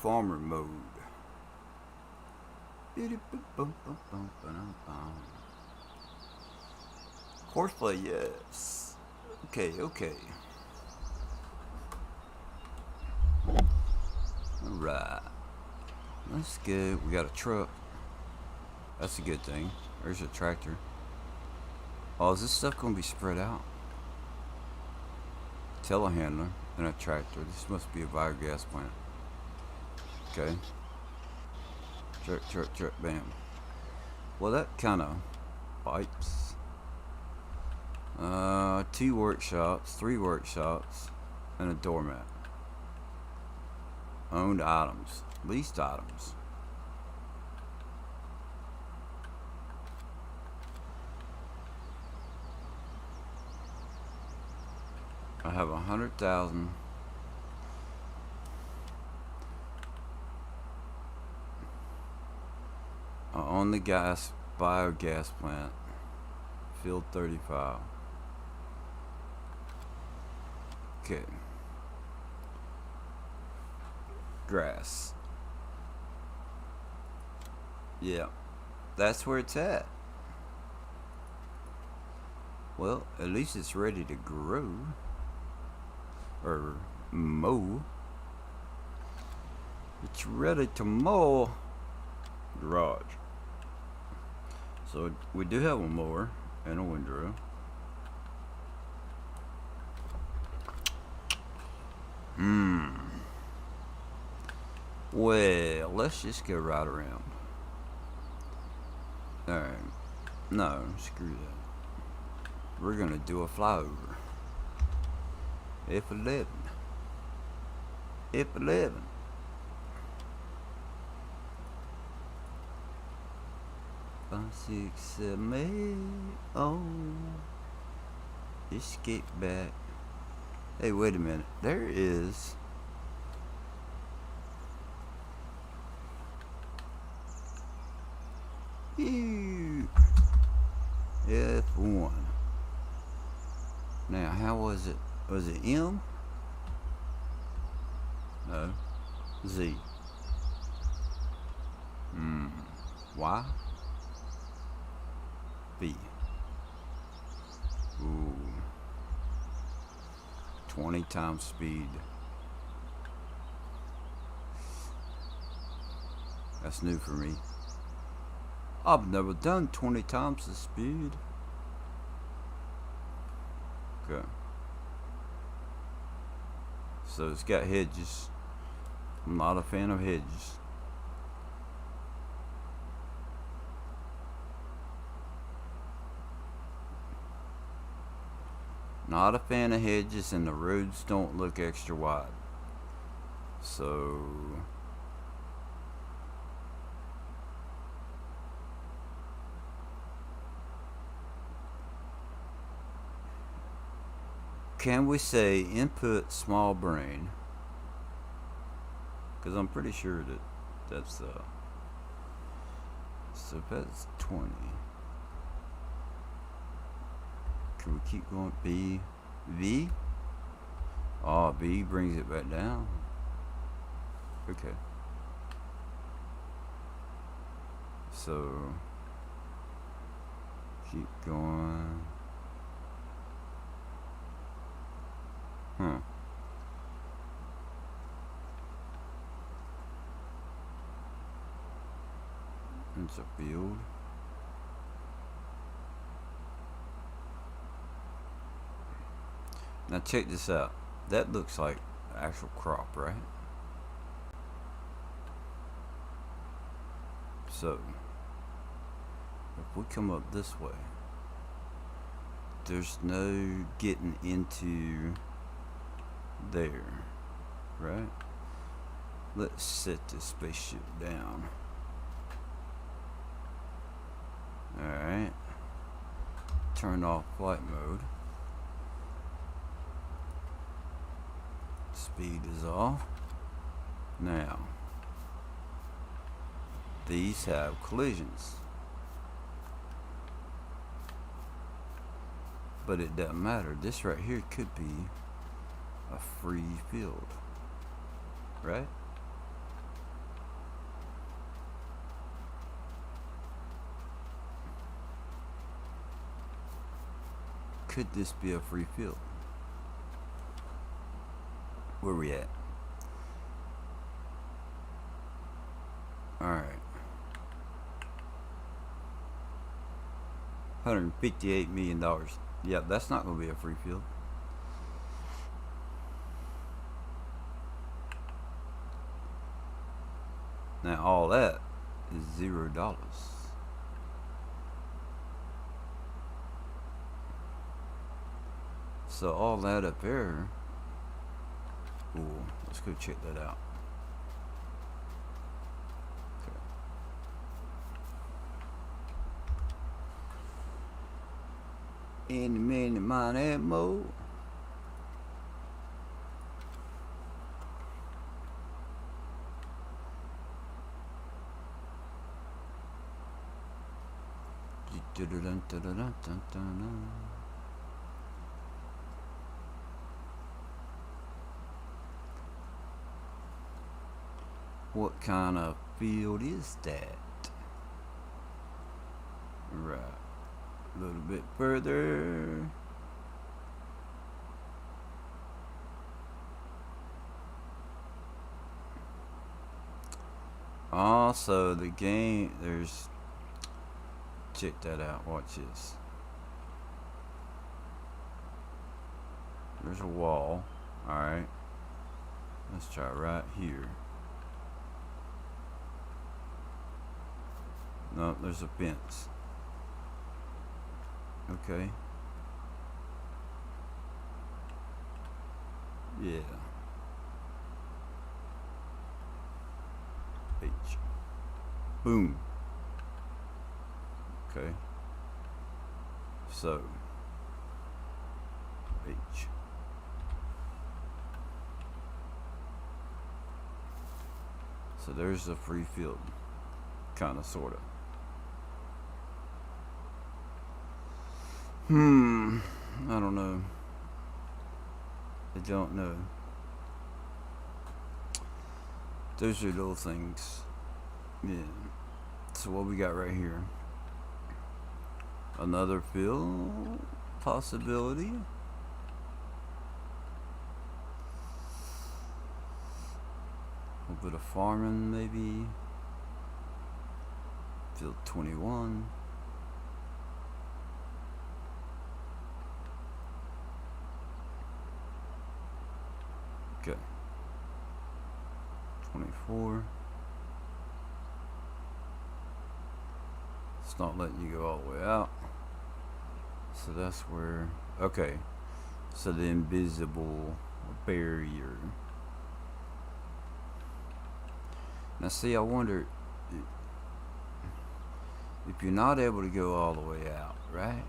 farmer mode. Horseplay, yes. Okay. Alright. Let's go. We got a truck. That's a good thing. There's a tractor. Oh, is this stuff going to be spread out? Telehandler and a tractor. This must be a biogas plant. Okay. Truck, bam. Well, that kind of pipes. 2 workshops, 3 workshops, and a doormat. Owned items, leased items. I have 100,000. On the biogas plant, field 35. Okay. Grass. Yeah, that's where it's at. Well, at least it's ready to grow. Or mow. It's ready to mow. Garage. So we do have a mower and a windrow. Well, let's just go right around. Alright. No, screw that. We're gonna do a flyover. F11. 5, 6, 7, 8. Oh. Just get back. Hey, wait a minute. There is. Ew. F1. Now, how was it? Was it M? No. Z. Y? B. Ooh. 20 times speed. That's new for me. I've never done 20 times the speed. Okay. So it's got hedges. I'm not a fan of hedges. Not a fan of hedges, and the roads don't look extra wide. So can we say input small brain? Because I'm pretty sure that that's so that's 20. Can we keep going? B, V? Oh, B brings it back down. Okay. So keep going. It's a field. Now check this out. That looks like actual crop, right? So if we come up this way, there's no getting into there, right? Let's set this spaceship down. Alright. Turn off flight mode. Speed is off. Now, these have collisions. But it doesn't matter. This right here could be a free field. Right? could this be a free field? Where we at? Alright. $158 million. Yeah, that's not going to be a free field. Now all that is $0. So all that up there. Ooh, let's go check that out. Okay. Any man in mine ammo. What kind of field is that? Right. A little bit further. Also, the game, there's... Check that out. Watch this. There's a wall. Alright. Let's try right here. No, there's a fence. Okay. Yeah. H. Boom. Okay. So. H. So there's the free field. Kinda, sorta. I don't know. I don't know. Those are little things. Yeah. So what we got right here? Another field possibility. A little bit of farming maybe. Field 21. Okay. 24. It's not letting you go all the way out. So that's where... Okay. So the invisible barrier. Now see, I wonder... If you're not able to go all the way out, right?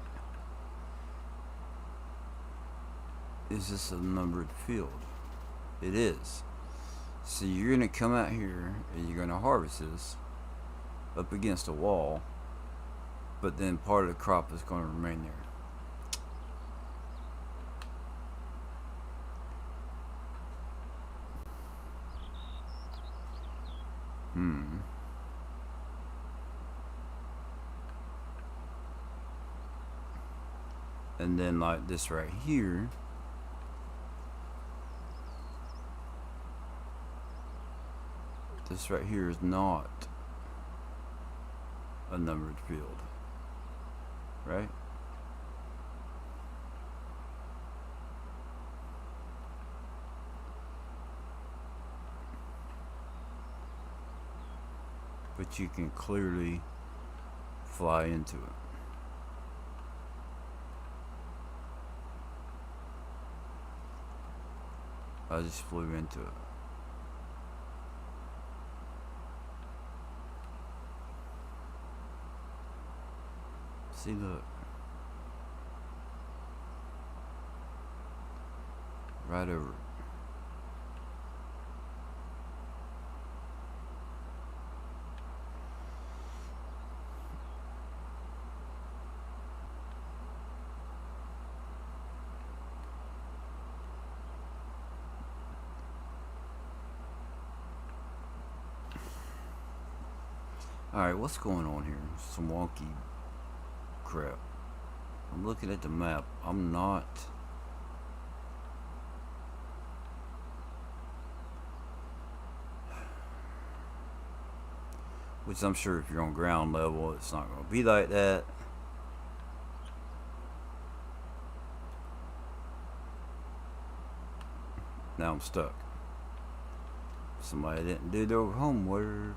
Is this a numbered field? It is. So you're going to come out here and you're going to harvest this up against a wall, but then part of the crop is going to remain there. And then like this right here, this right here is not a numbered field, right? But you can clearly fly into it. I just flew into it. See, look. Right over it. Alright, what's going on here? Some wonky crap. I'm looking at the map. I'm not. Which I'm sure if you're on ground level, it's not going to be like that. Now I'm stuck. Somebody didn't do their homework.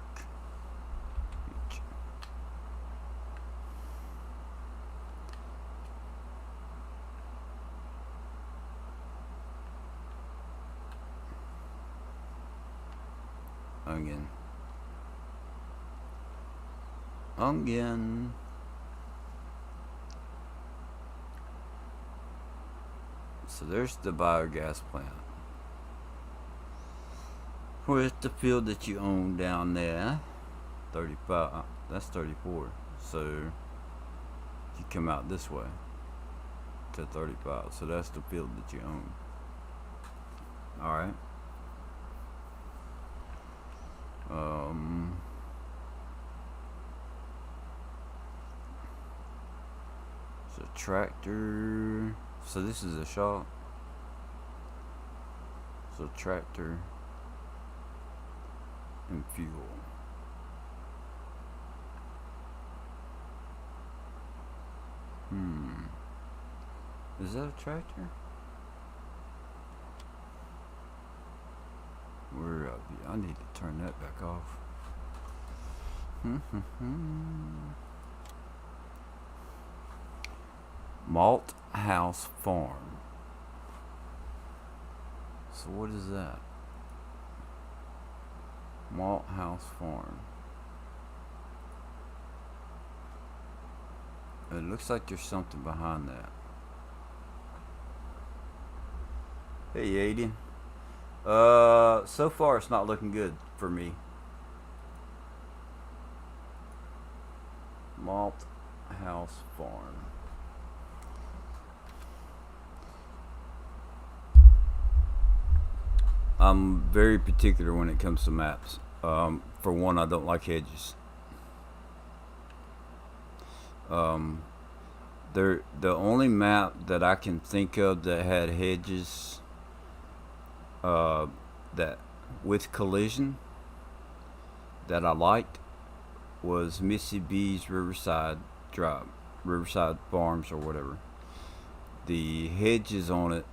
Again. So there's the biogas plant. Where's the field that you own down there? 35. That's 34. So you come out this way to 35. So that's the field that you own. Alright. So tractor. So this is a shop. So tractor and fuel. Is that a tractor? Where I need to turn that back off. Malt House Farm. So what is that? Malt House Farm. It looks like there's something behind that. Hey, Aiden. So far it's not looking good for me. Malt House Farm. I'm very particular when it comes to maps. For one, I don't like hedges. The only map that I can think of that had hedges that with collision that I liked was Missy B's Riverside Drive, Riverside Farms or whatever. The hedges on it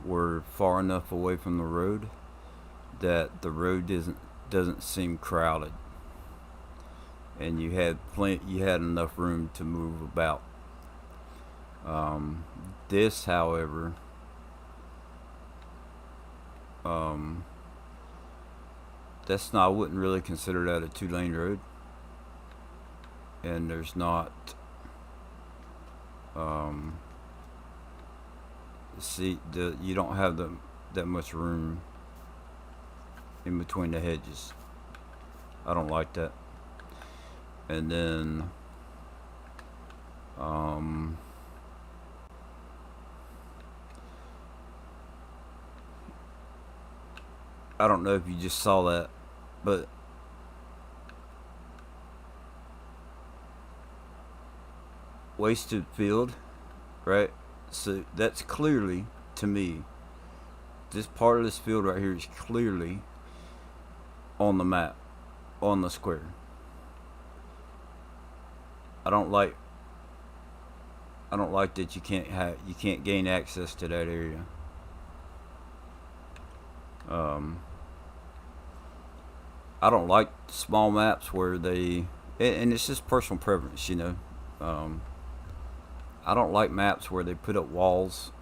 were far enough away from the road that the road doesn't seem crowded, and you had enough room to move about. This, however, that's not. I wouldn't really consider that a 2-lane road, and there's not. You don't have that much room in between the hedges. I don't like that. And then I don't know if you just saw that, but wasted field, right? So that's clearly, to me, this part of this field right here is clearly on the map, on the square. I don't like that you can't gain access to that area. I don't like small maps where they, and it's just personal preference, you know. I don't like maps where they put up walls.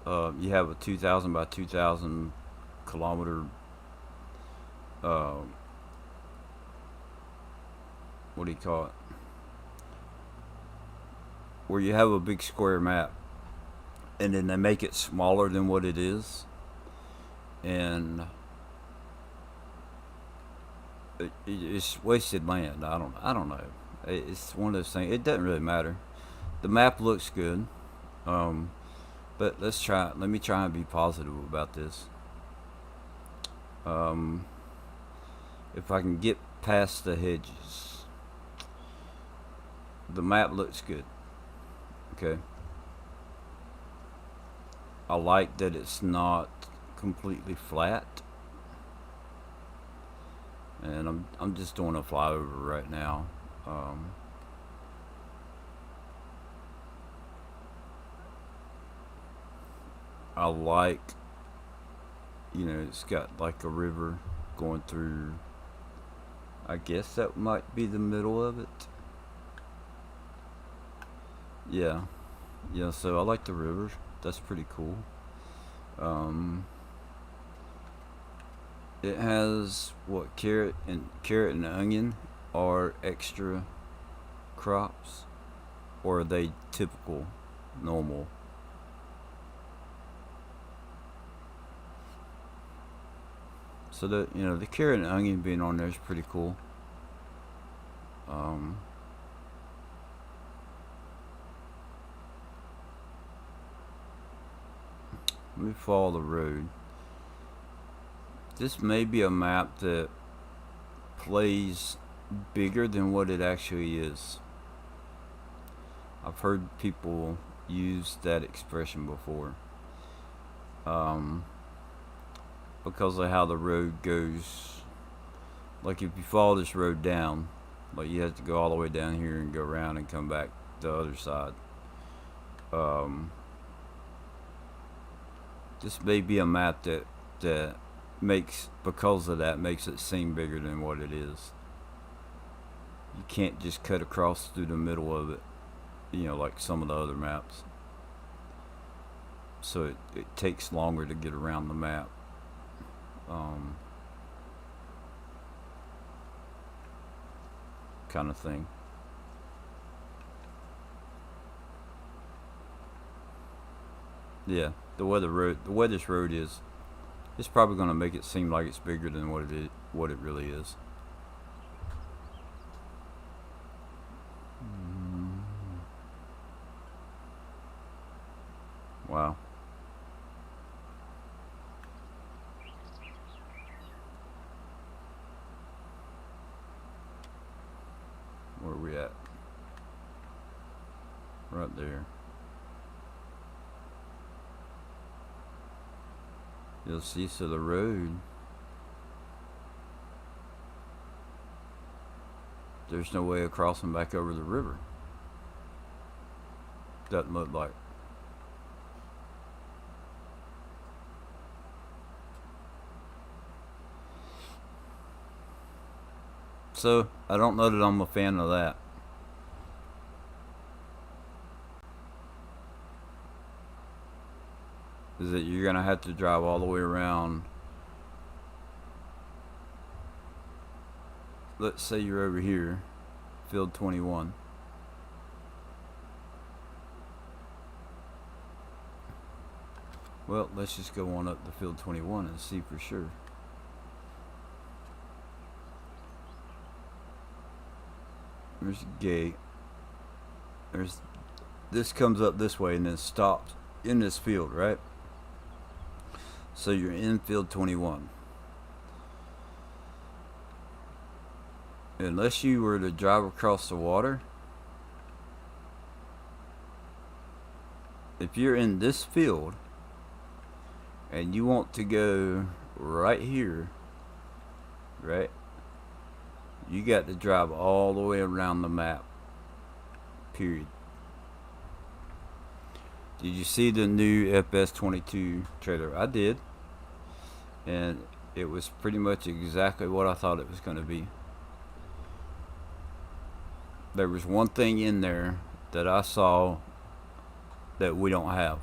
You have a 2,000 by 2,000 kilometer what do you call it? Where you have a big square map and then they make it smaller than what it is, and it's wasted land. I don't know. It's one of those things. It doesn't really matter. The map looks good, but let me try and be positive about this. If I can get past the hedges, the map looks good. Okay. I like that it's not completely flat. And I'm just doing a flyover right now. I like, it's got like a river going through. I guess that might be the middle of it. Yeah, yeah. So I like the river. That's pretty cool. Um, it has what, carrot and onion are extra crops, or are they typical, normal? So the carrot and onion being on there is pretty cool. Um, Let me follow the road. This may be a map that plays bigger than what it actually is. I've heard people use that expression before. Um, because of how the road goes. Like if you follow this road down, like you have to go all the way down here and go around and come back the other side. Um, this may be a map that makes, because of that, makes it seem bigger than what it is. You can't just cut across through the middle of it, like some of the other maps. So it takes longer to get around the map. Um, kind of thing. Yeah, the way this road is, it's probably going to make it seem like it's bigger than what it really is. Mm, wow. Where are we at? Right there. You'll see, so the road, there's no way of crossing back over the river. Doesn't look like. So I don't know that I'm a fan of that. Is that you're gonna have to drive all the way around. Let's say you're over here, field 21. Well, let's just go on up to field 21 and see for sure. There's a gate. This comes up this way and then stops in this field, right? So you're in field 21. Unless you were to drive across the water, if you're in this field and you want to go right here, right, you got to drive all the way around the map. Period. Did you see the new FS22 trailer? I did. And it was pretty much exactly what I thought it was going to be. There was one thing in there that I saw that we don't have.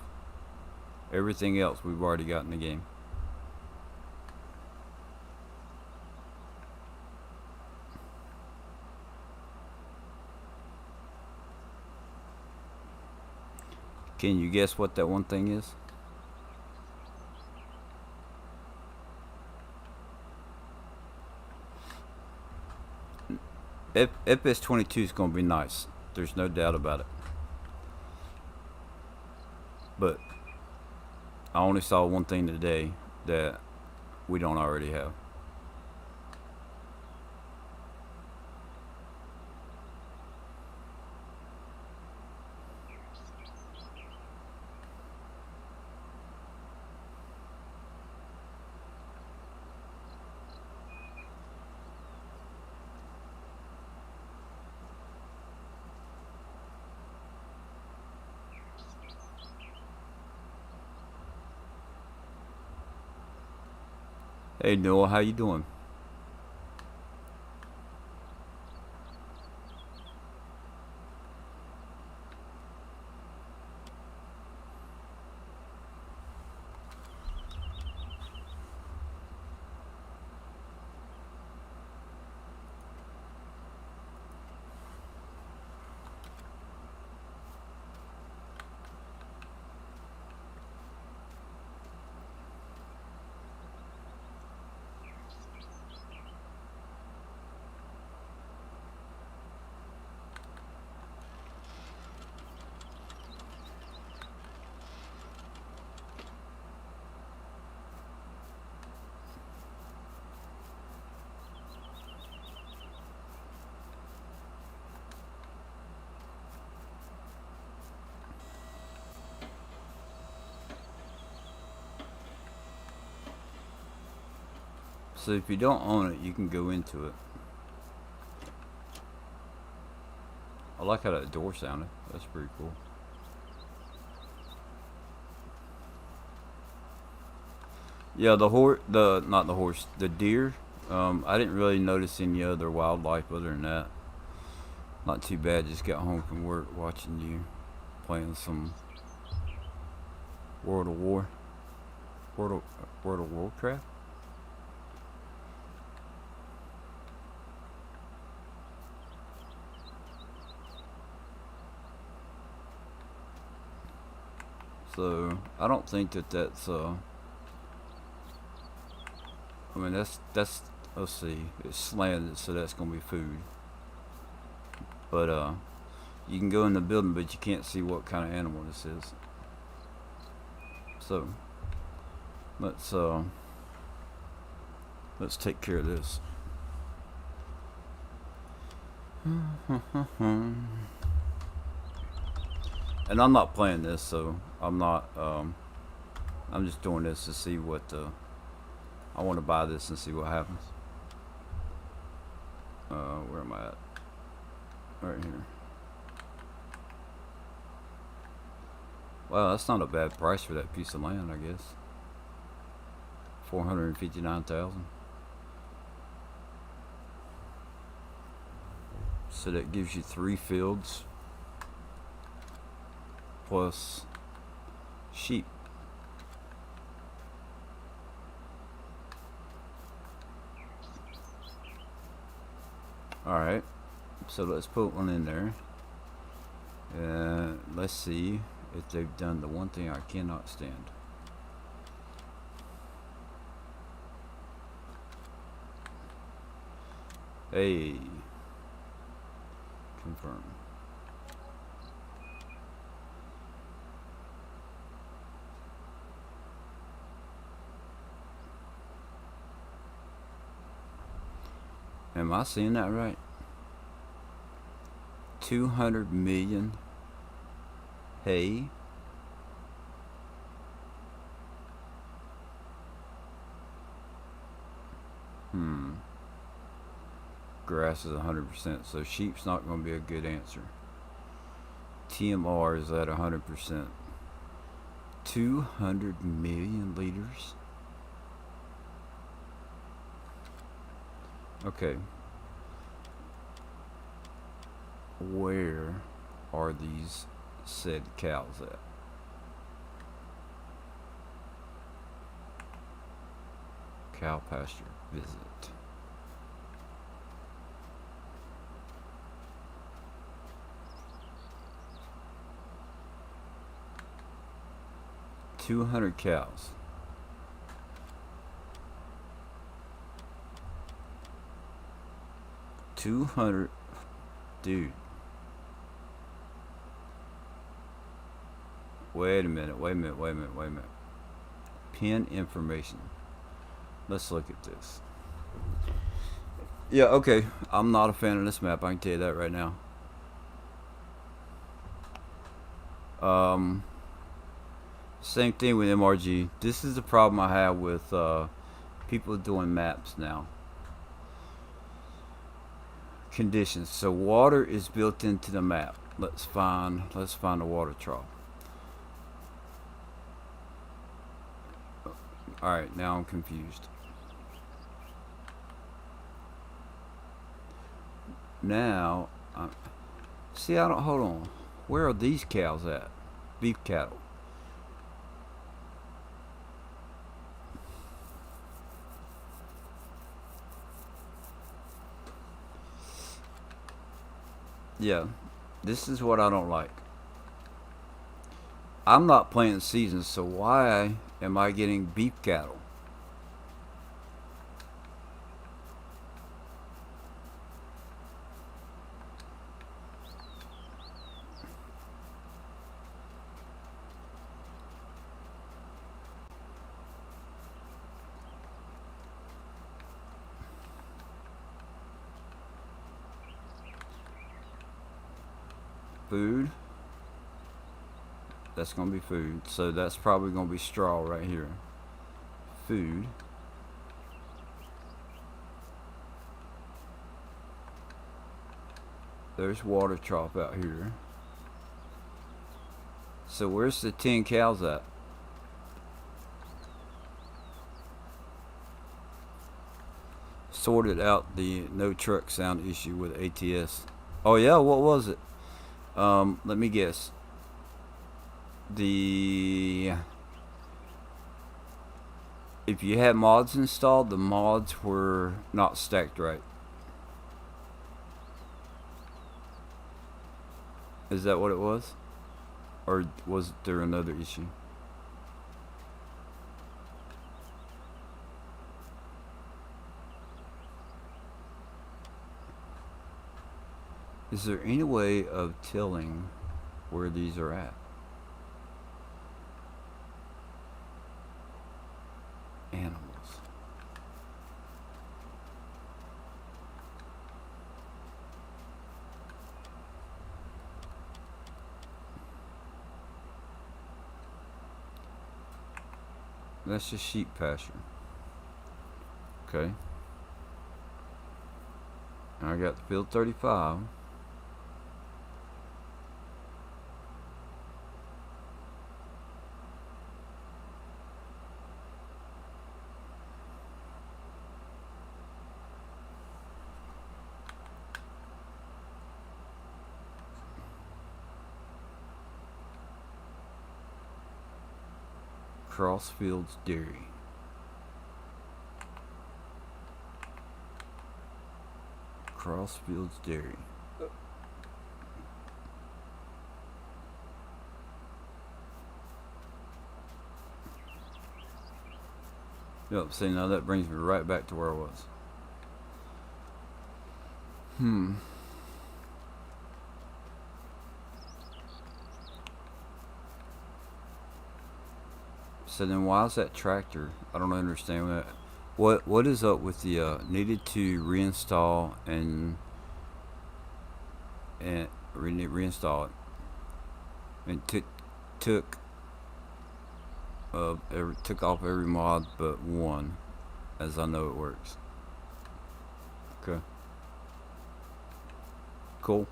Everything else we've already got in the game. Can you guess what that one thing is? FS22 is going to be nice. There's no doubt about it. But I only saw one thing today that we don't already have. Hey Noah, how you doing? So if you don't own it, you can go into it. I like how that door sounded. That's pretty cool. Yeah, not the horse, the deer. I didn't really notice any other wildlife other than that. Not too bad. Just got home from work watching you playing some World of War, World of Warcraft. So I don't think that's I mean that's let's see, it's slanted, so that's gonna be food. But you can go in the building, but you can't see what kind of animal this is. So let's take care of this. And I'm not playing this, so I'm not. I'm just doing this to see what. I want to buy this and see what happens. Where am I at? Right here. Wow, that's not a bad price for that piece of land, I guess. 459,000. So that gives you 3 fields plus sheep. Alright, so let's put one in there. Let's see if they've done the one thing I cannot stand. Hey, confirm. Am I seeing that right? 200 million hay. Grass is 100%, so sheep's not going to be a good answer. TMR is at 100%. 200 million liters? Okay. Where are these said cows at? Cow pasture visit. $200 cows. $200, dude. Wait a minute. Pin information. Let's look at this. Yeah, okay. I'm not a fan of this map. I can tell you that right now. Same thing with MRG. This is the problem I have with people doing maps now. Conditions. So water is built into the map. Let's find a water trough. Alright, now I'm confused. Now, see, I don't, hold on. Where are these cows at? Beef cattle. Yeah, this is what I don't like. I'm not planting seasons, so why am I getting beef cattle? Food. That's going to be food. So that's probably going to be straw right here. Food. There's water trough out here. So where's the 10 cows at? Sorted out the no truck sound issue with ATS. Oh yeah, what was it? Let me guess. The If you had mods installed, the mods were not stacked right. Is that what it was? Or was there another issue? Is there any way of telling where these are at? Animals. That's just sheep pasture. Okay. And I got the field 35. Crossfields Dairy. Crossfields Dairy. Yep, see, now that brings me right back to where I was. So then why is that tractor? I don't understand that. What is up with the needed to reinstall and reinstall it? And took took off every mod but one, as I know it works. Okay. Cool.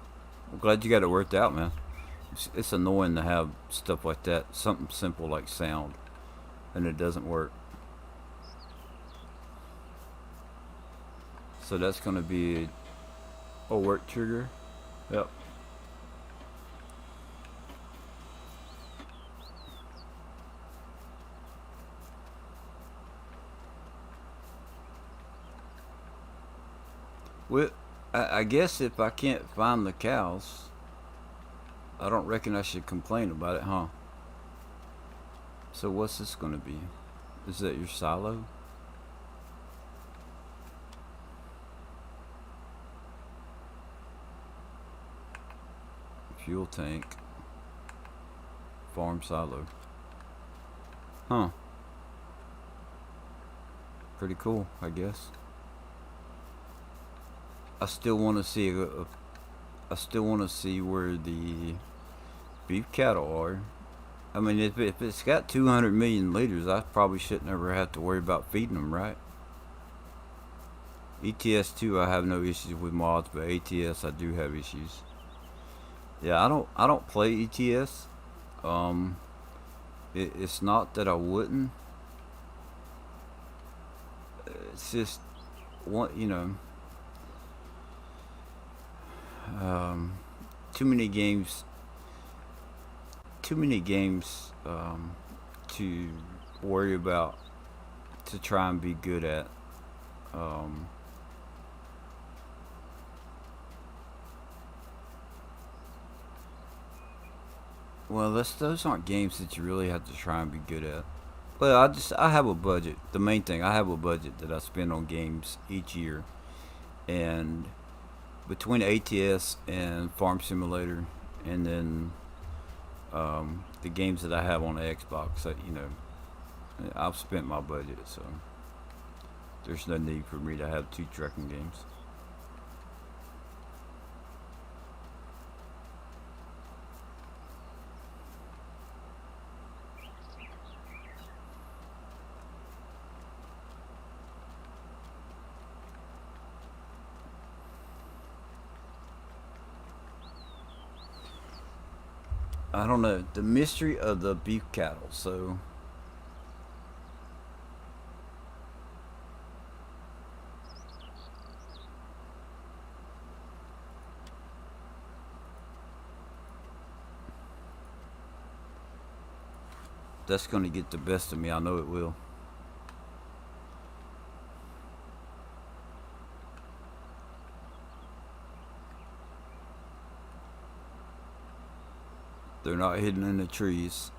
I'm glad you got it worked out, man. It's annoying to have stuff like that, something simple like sound, and it doesn't work. So that's going to be a work trigger. Yep. Well, I guess if I can't find the cows, I don't reckon I should complain about it, huh? So what's this going to be? Is that your silo? Fuel tank. Farm silo. Huh. Pretty cool, I guess. I still want to see I still want to see where the beef cattle are. I mean, if it's got 200 million liters, I probably shouldn't ever have to worry about feeding them, right? ETS 2, I have no issues with mods, but ATS I do have issues. Yeah, I don't play ETS. It's not that I wouldn't. It's just one, Um, too many games. Too many games to worry about to try and be good at. Um, well, those aren't games that you really have to try and be good at. Well, I have a budget. The main thing, I have a budget that I spend on games each year, and between ATS and Farm Simulator, and then the games that I have on the Xbox, I've spent my budget, so there's no need for me to have two trucking games. I don't know the mystery of the beef cattle. So that's going to get the best of me. I know it will. They're not hidden in the trees.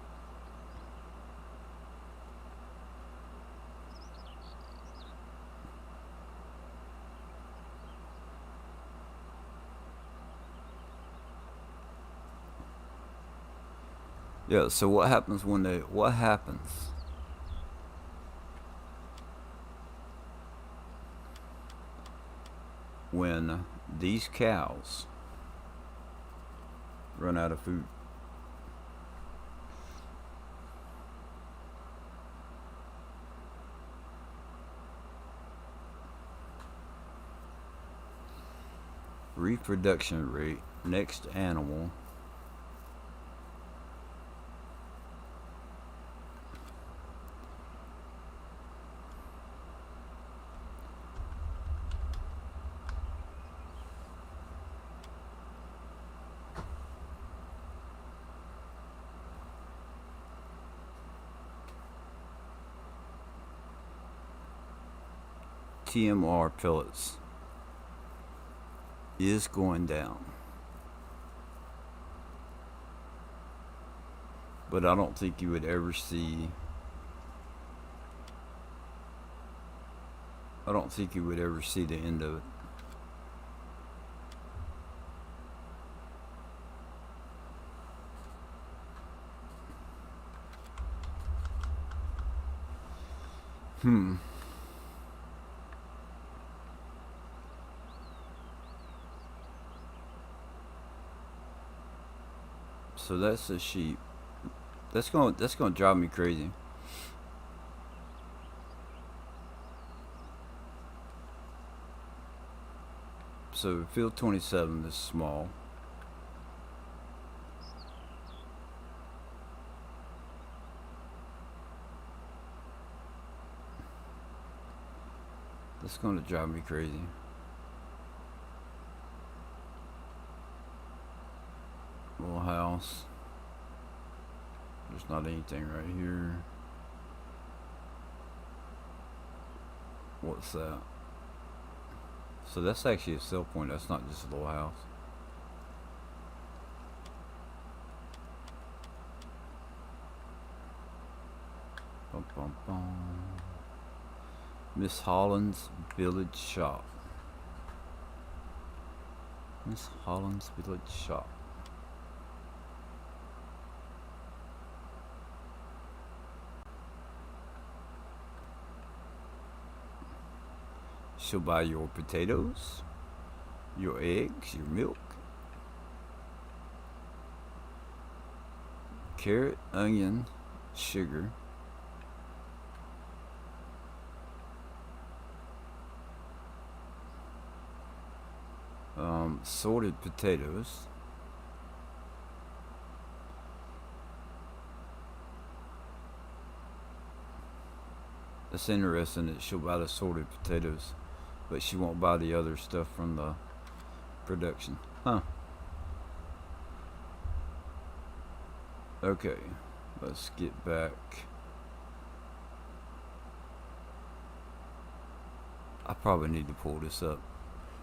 Yeah. So what happens when these cows run out of food? Reproduction rate. Next animal. TMR pellets is going down. But I don't think you would ever see. I don't think you would ever see the end of it. Hmm. So that's a sheep. That's going to drive me crazy. So field 27 is small. That's going to drive me crazy. Little house. There's not anything right here. What's that? So that's actually a sell point. That's not just a little house. Bum, bum, bum. Miss Holland's Village Shop. Miss Holland's Village Shop. She'll buy your potatoes, your eggs, your milk, carrot, onion, sugar, sorted potatoes. That's interesting that she'll buy the sorted potatoes, but she won't buy the other stuff from the production. Huh. Okay, let's get back. I probably need to pull this up.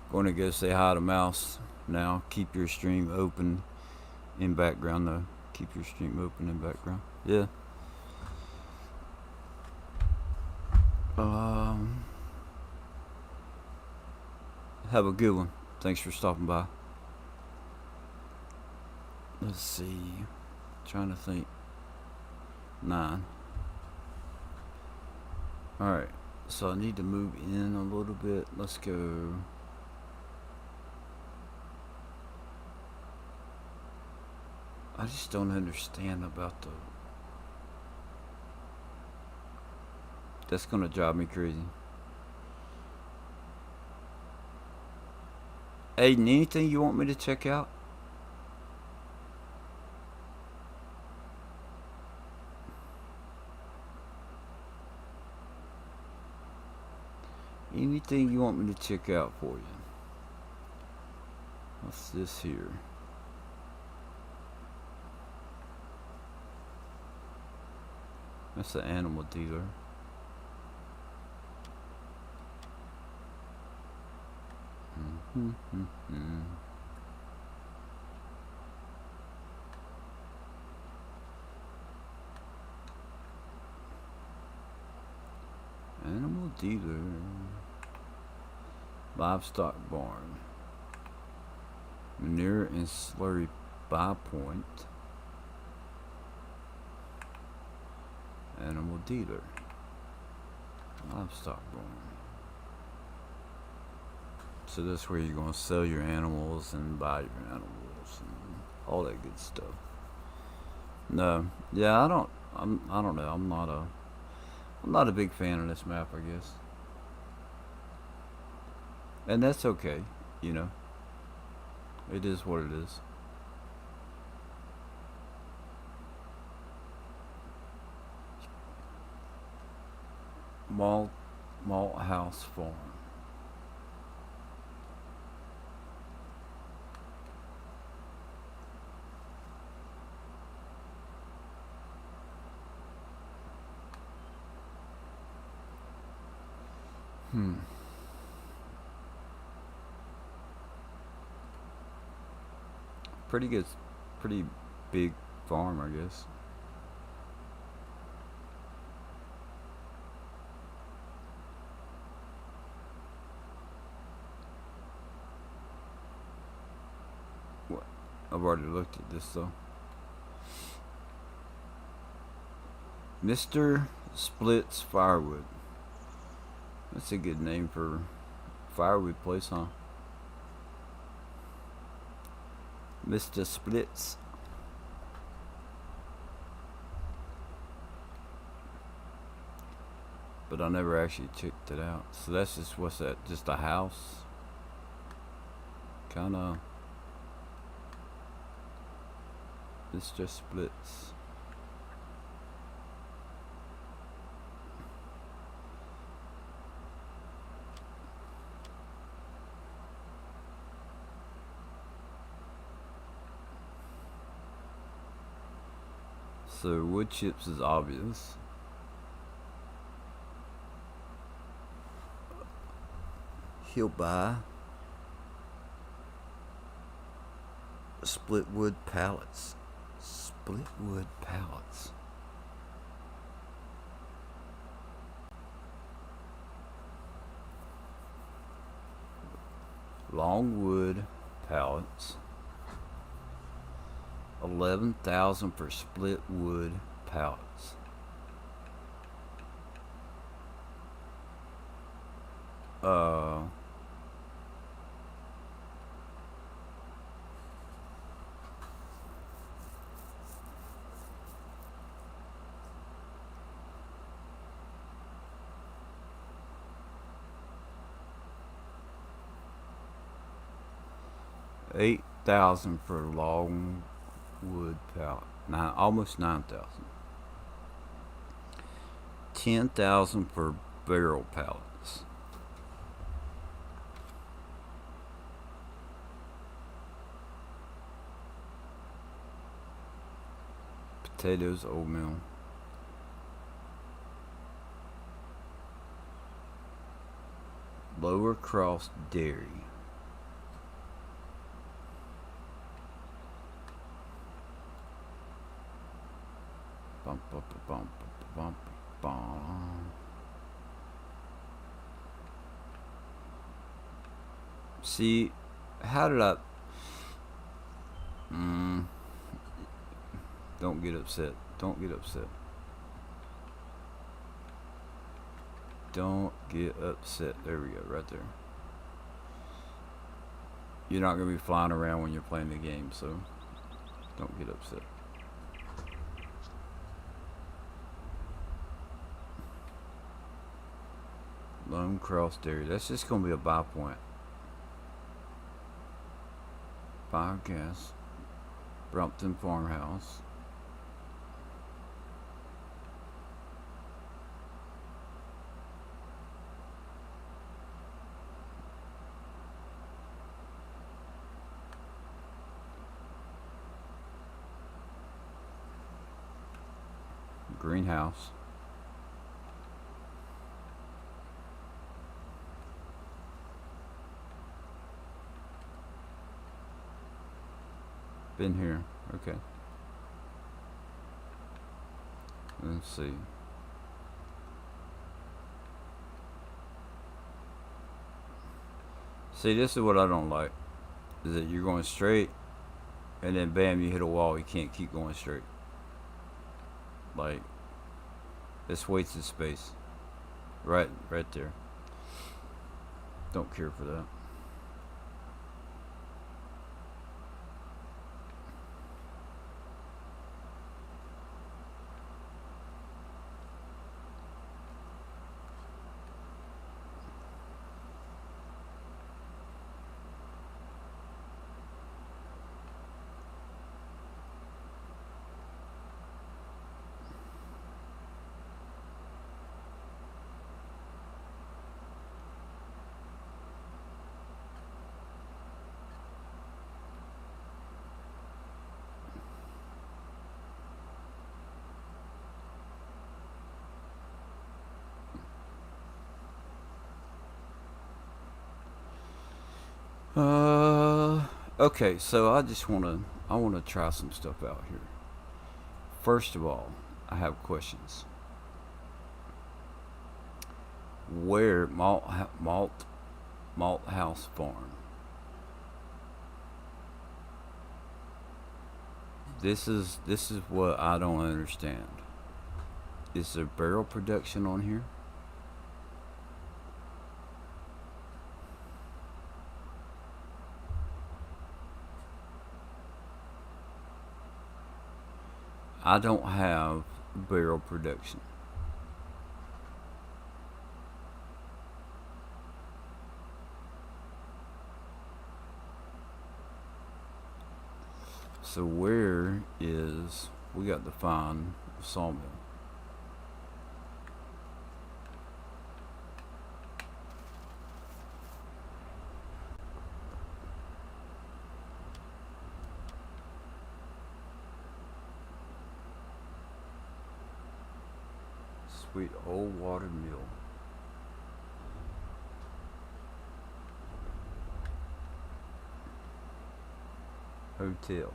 Going to go say hi to Mouse now. Keep your stream open in background though. Keep your stream open in background. Yeah. Have a good one. Thanks for stopping by. Let's see. Trying to think. 9. Alright. So I need to move in a little bit. Let's go. I just don't understand about the... That's gonna drive me crazy. Aiden, anything you want me to check out? Anything you want me to check out for you? What's this here? That's the animal dealer. Animal dealer. Livestock barn. Manure and slurry buy point. Animal dealer. Livestock barn. So that's where you're going to sell your animals and buy your animals and all that good stuff. No, yeah, I don't know. I'm not a big fan of this map, I guess. And that's okay, you know. It is what it is. Malt House Farm. Pretty good, pretty big farm, I guess. What? I've already looked at this though. Mr. Splits Firewood. That's a good name for firewood place, huh? Mr. Splits. But I never actually checked it out. So that's just, what's that? Just a house? Kinda. Mr. Splits. So wood chips is obvious. He'll buy split wood pallets. Split wood pallets. Long wood pallets. 11,000 for split wood pallets. $8,000 for long wood pallet. Almost 9,000. 10,000 for barrel pallets. Potatoes, oatmeal. Lower Cross Dairy. Bum, bum, bum, bum, bum. See, how did I... Don't get upset. Don't get upset. Don't get upset. There we go, right there. You're not going to be flying around when you're playing the game, so don't get upset. Lone Cross Dairy. That's just going to be a buy point. Biogas. Brompton Farmhouse. Greenhouse. Been here. Okay. Let's see. See, this is what I don't like. Is that you're going straight and then bam, you hit a wall. You can't keep going straight. Like, this wasted space. Right there. Don't care for that. Okay, so I wanna try some stuff out here. First of all, I have questions. Where Malt House Farm? This is what I don't understand. Is there barrel production on here? I don't have barrel production. So where is... We got to find a sawmill. Sweet Old Water Mill. Hotel.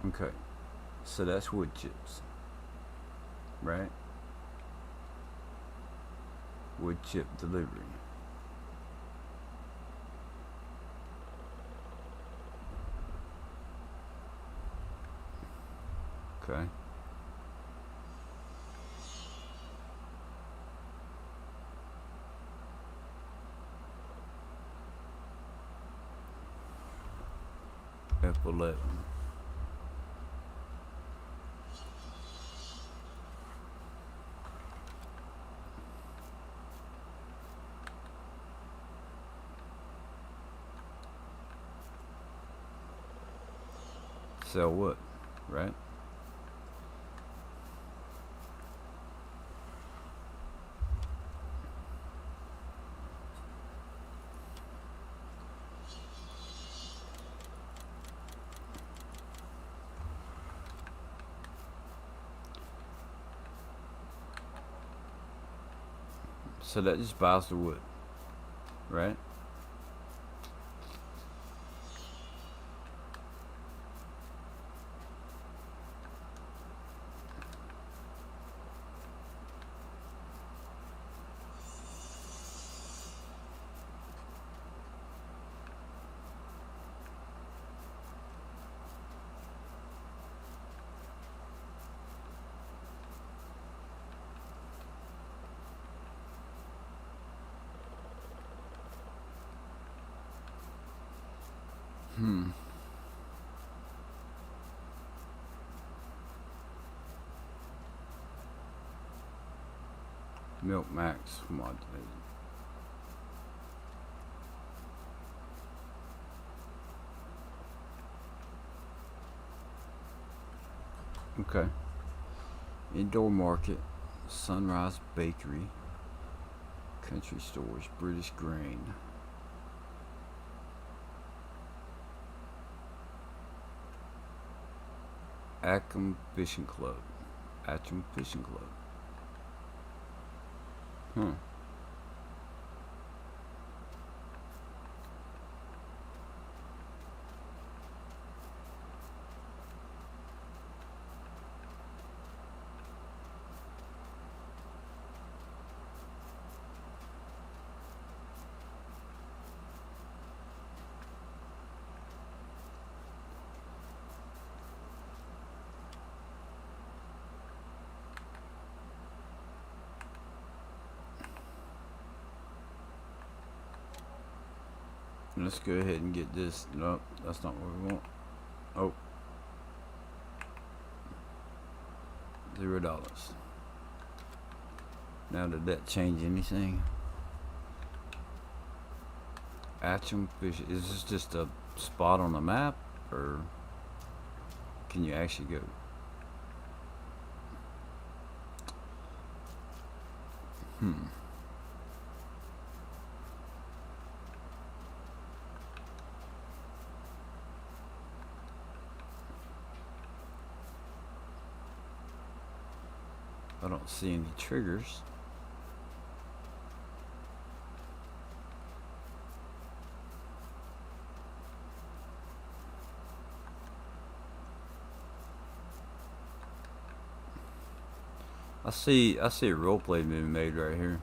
Okay, so that's wood chips, right? Wood chip delivery. Okay. F11. Sell what, right? So that just buys the wood, right? Milk Max mod. Okay. Indoor Market, Sunrise Bakery, Country Stores, British Grain. Attingham Fishing Club. Attingham Fishing Club. Huh. Let's go ahead and get this. Nope, that's not what we want. Oh. $0. Now, did that change anything? Attingham Fish. Is this just a spot on the map, or can you actually go? I don't see any triggers. I see a role play being made right here.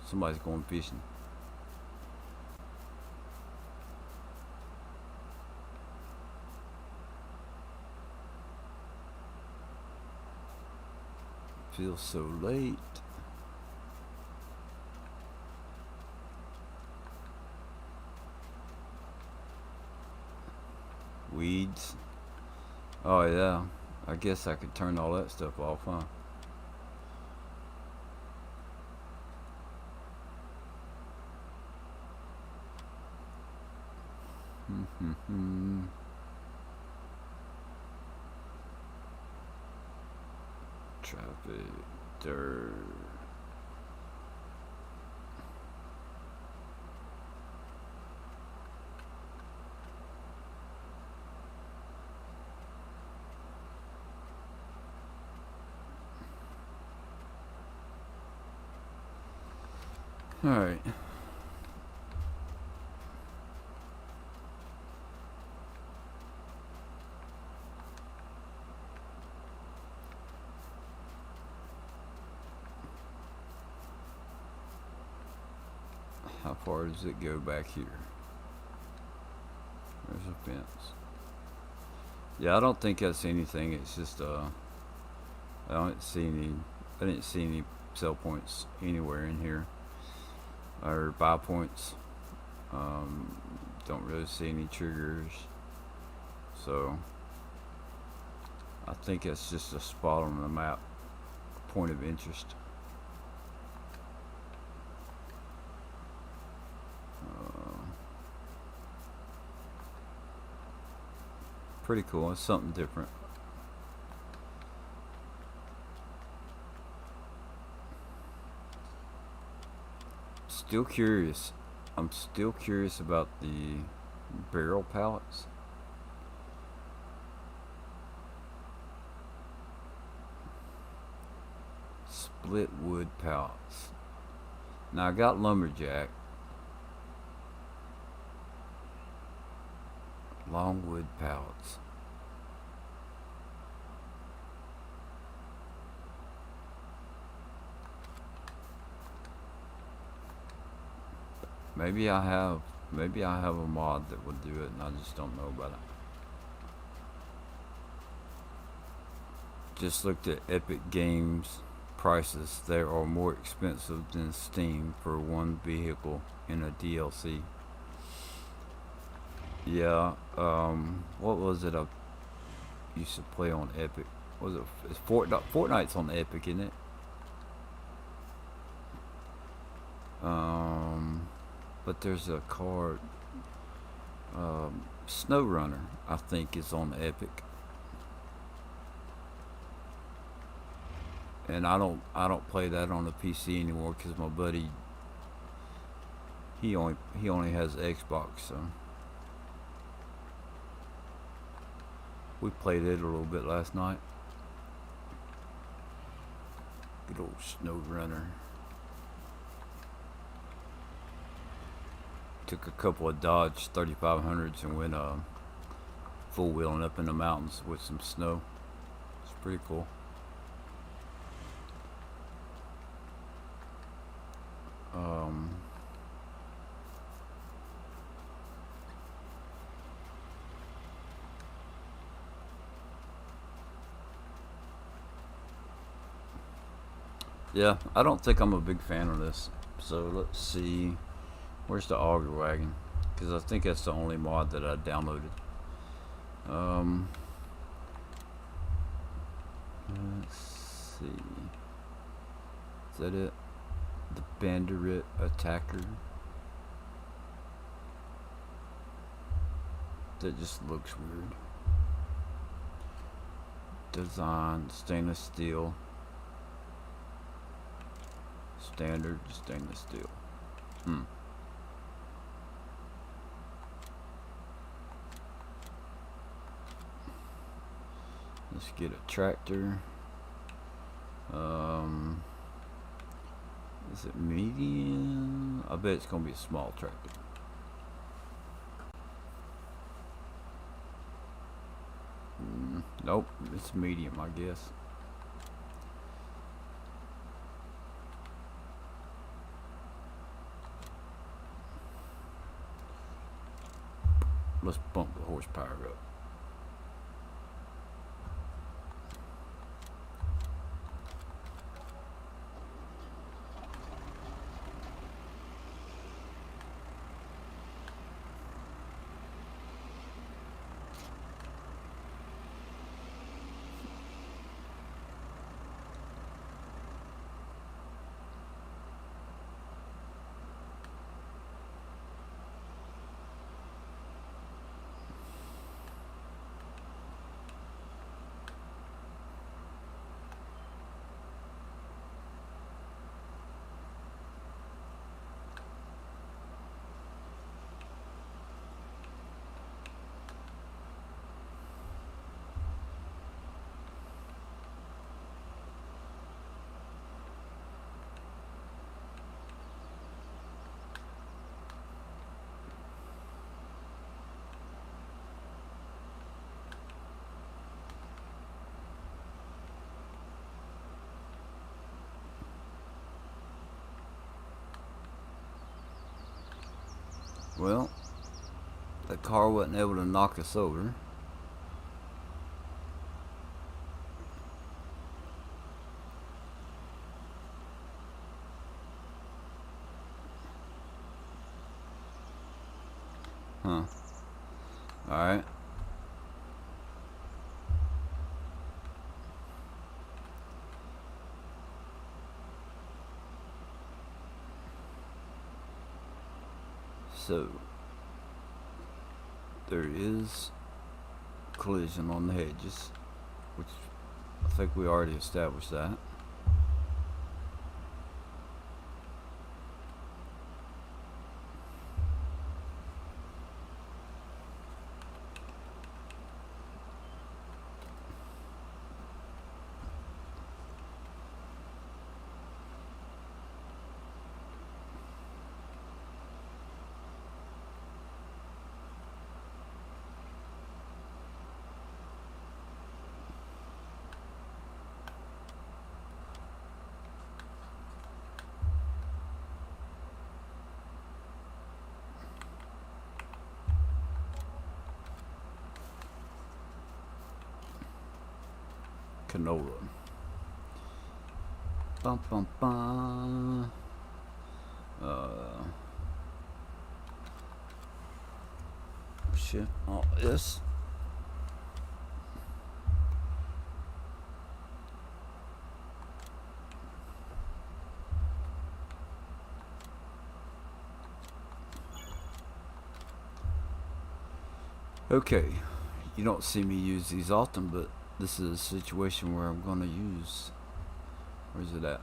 Somebody's going fishing. Feels so late. Weeds. Oh yeah. I guess I could turn all that stuff off, huh? Traffic. Dirt. All right. How far does it go back here? There's a fence. Yeah, I don't think that's anything. It's just I didn't see any sell points anywhere in here, or buy points. Don't really see any triggers, so I think it's just a spot on the map, point of interest. Pretty cool. It's something different. Still curious. I'm still curious about the barrel pallets. Split wood pallets. Now I got lumberjack, longwood pallets. Maybe I have a mod that would do it, and I just don't know about it. Just looked at Epic Games prices. They are more expensive than Steam for one vehicle in a DLC. Yeah, what was it I used to play on Epic? Was it it's Fortnite? Fortnite's on Epic, isn't it? But there's a car, Snow Runner, I think, is on Epic. And I don't play that on the PC anymore because my buddy he only has Xbox, so we played it a little bit last night. Good old Snow Runner. Took a couple of Dodge 3500s and went full wheeling up in the mountains with some snow. It's pretty cool. Yeah, I don't think I'm a big fan of this. So let's see. Where's the Auger Wagon? Because I think that's the only mod that I downloaded. Let's see. Is that it? The Bandit Attacker. That just looks weird. Design, stainless steel. Standard stainless steel. Let's get a tractor. Is it medium? I bet it's gonna be a small tractor. Nope, it's medium, I guess. Let's bump the horsepower up. Well, the car wasn't able to knock us over. Huh. Alright. So, there is collision on the hedges, which I think we already established that. canola. Bum bum bum. Shit. All this. Okay, you don't see me use these often, but this is a situation where I'm going to use. Where's it at?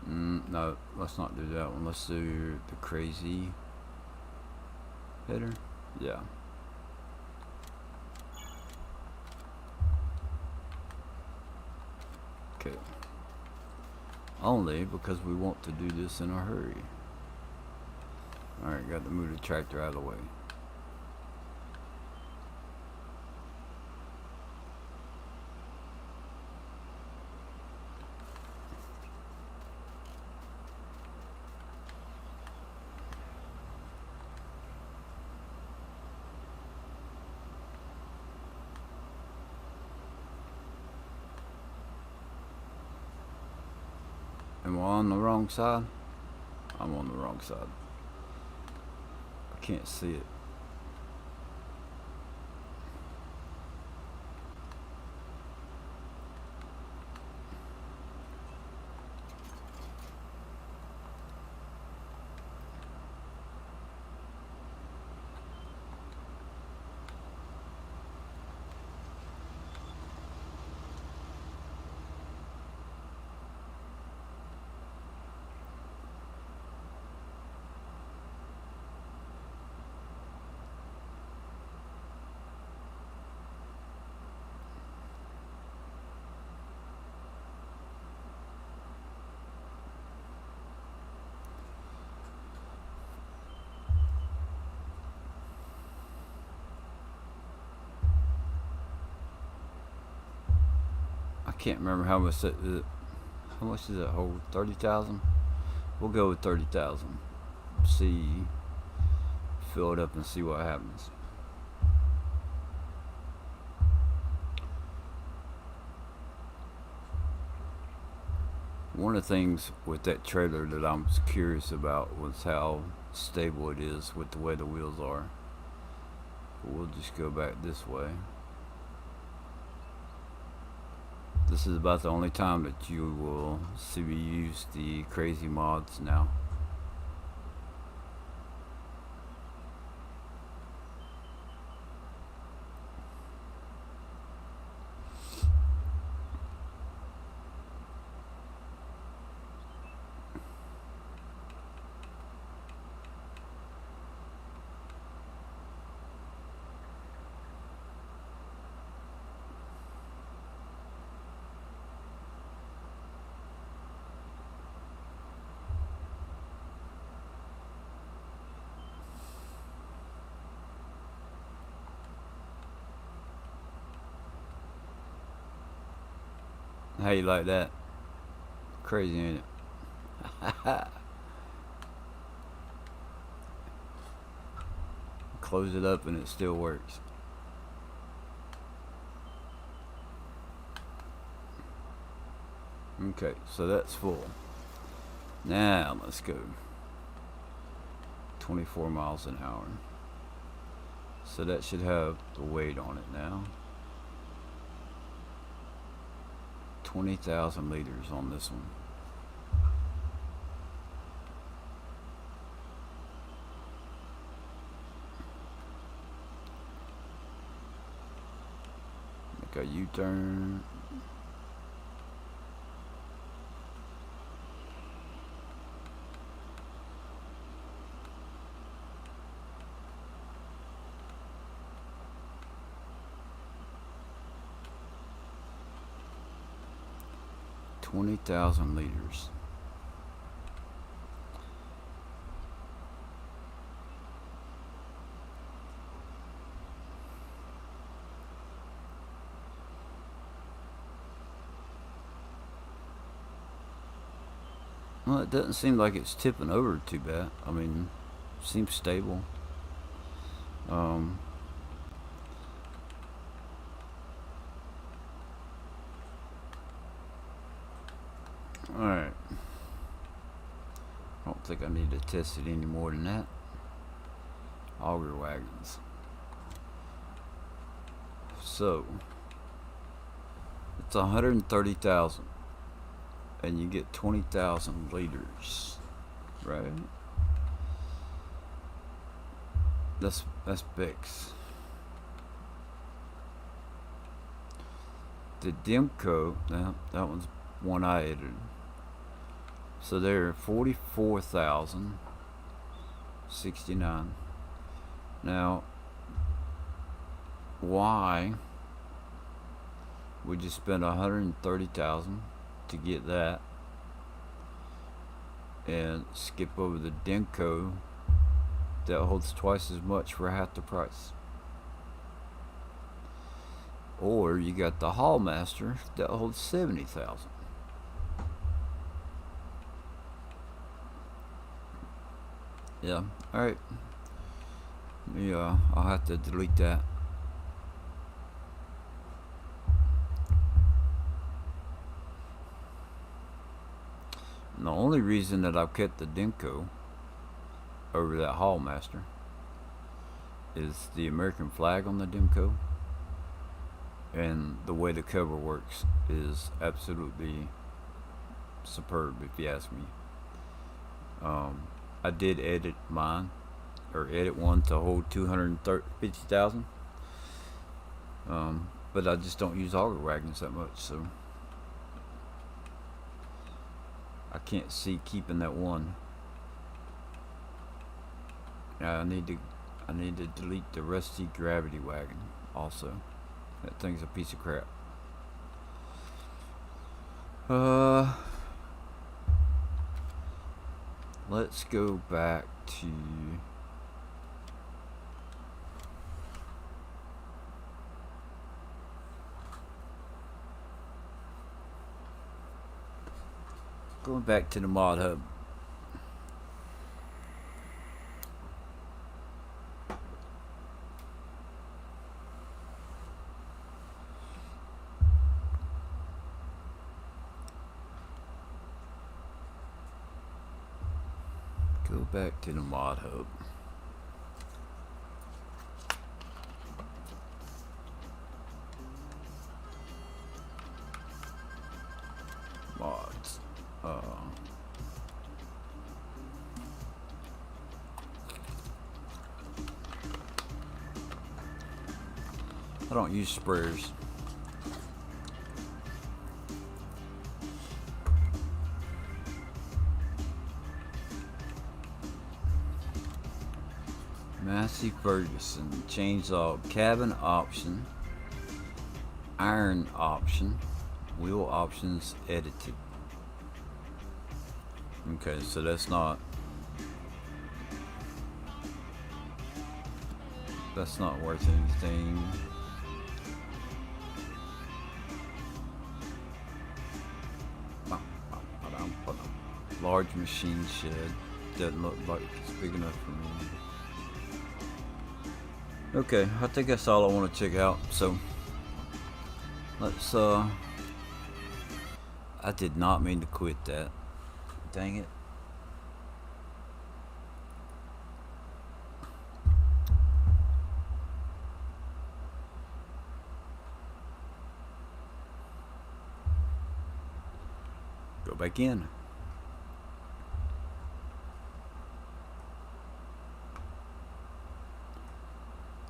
No, let's not do that one. Let's do the crazy header. Yeah. Okay. Only because we want to do this in a hurry. Alright, got to move the tractor out of the way. Am I on the wrong side? I'm on the wrong side. I can't see it. I can't remember how much that. How much does that hold? 30,000. We'll go with 30,000. See, fill it up and see what happens. One of the things with that trailer that I'm curious about was how stable it is with the way the wheels are. But we'll just go back this way. This is about the only time that you will see me use the crazy mods now. How you like that? Crazy, ain't it? Close it up and it still works. Okay, so that's full. Now let's go. 24 miles an hour. So that should have the weight on it now. 20,000 liters on this one. Make a U-turn. $20,000 liters. Well, it doesn't seem like it's tipping over too bad. I mean, seems stable. Alright. I don't think I need to test it any more than that. Auger Wagons. So, it's 130,000, and you get 20,000 liters, right? That's Bix. The Demco, now that one's one I edited. So they're 44,069. Now, why would you spend 130,000 to get that and skip over the Demco that holds twice as much for half the price? Or you got the Hallmaster that holds 70,000. Yeah, alright. Yeah, I'll have to delete that. And the only reason that I've kept the Demco over that Hallmaster is the American flag on the Demco, and the way the cover works is absolutely superb, if you ask me. I did edit mine, or edit one to hold 250,000, but I just don't use Auger Wagons that much, so I can't see keeping that one. I need to delete the rusty gravity wagon also. That thing's a piece of crap. Let's go back to the mod hub. Go back to the mod hub. Mods. I don't use sprayers. Massey Ferguson chainsaw, cabin option, iron option, wheel options edited. Okay, so that's not worth anything. Large machine shed doesn't look like it's big enough for me. Okay, I think that's all I want to check out. So let's I did not mean to quit that. Dang it. Go back in.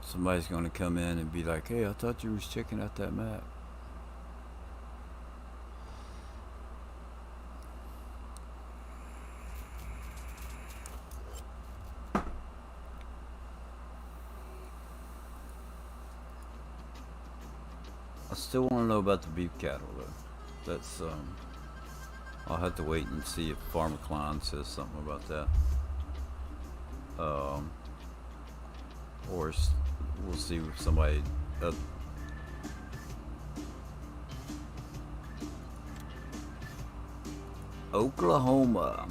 Somebody's going to come in and be like, hey, I thought you was checking out that map. I still want to know about the beef cattle though. That's I'll have to wait and see if Farmer Klein says something about that. Or we'll see if somebody Oklahoma.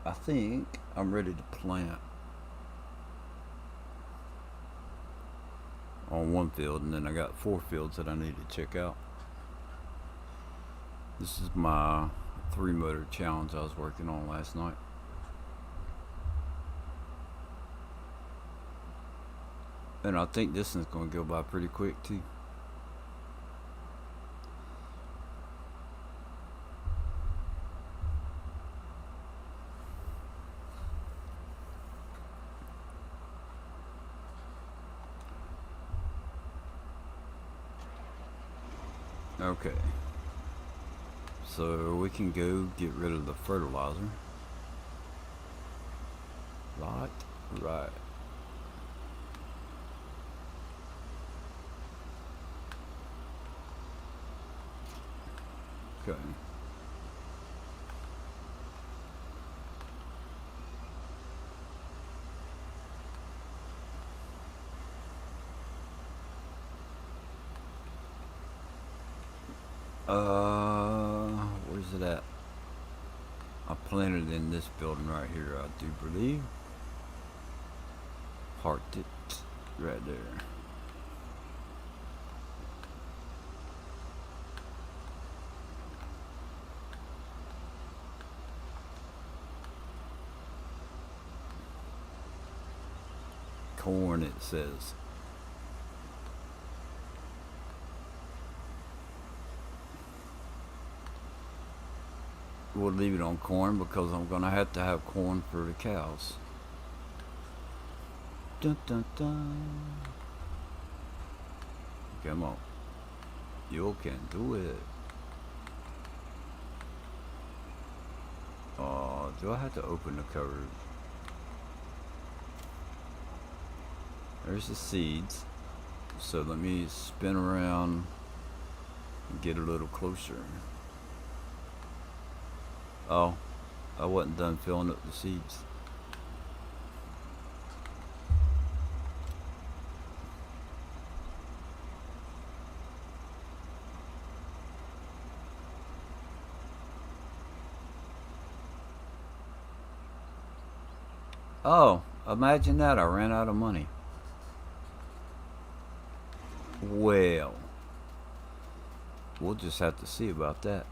I think I'm ready to plant on one field, and then I got 4 fields that I need to check out. This is my 3 motor challenge I was working on last night. And I think this one's going to go by pretty quick too. Okay. So we can go get rid of the fertilizer. Right. Okay. Where's it at? I planted in this building right here, I do believe. Parked it right there. Corn, it says. We'll leave it on corn because I'm gonna have to have corn for the cows. Dun dun dun. Come on. You can do it. Do I have to open the cover? There's the seeds. So let me spin around and get a little closer. Oh, I wasn't done filling up the seeds. Oh, imagine that, I ran out of money. Well, we'll just have to see about that.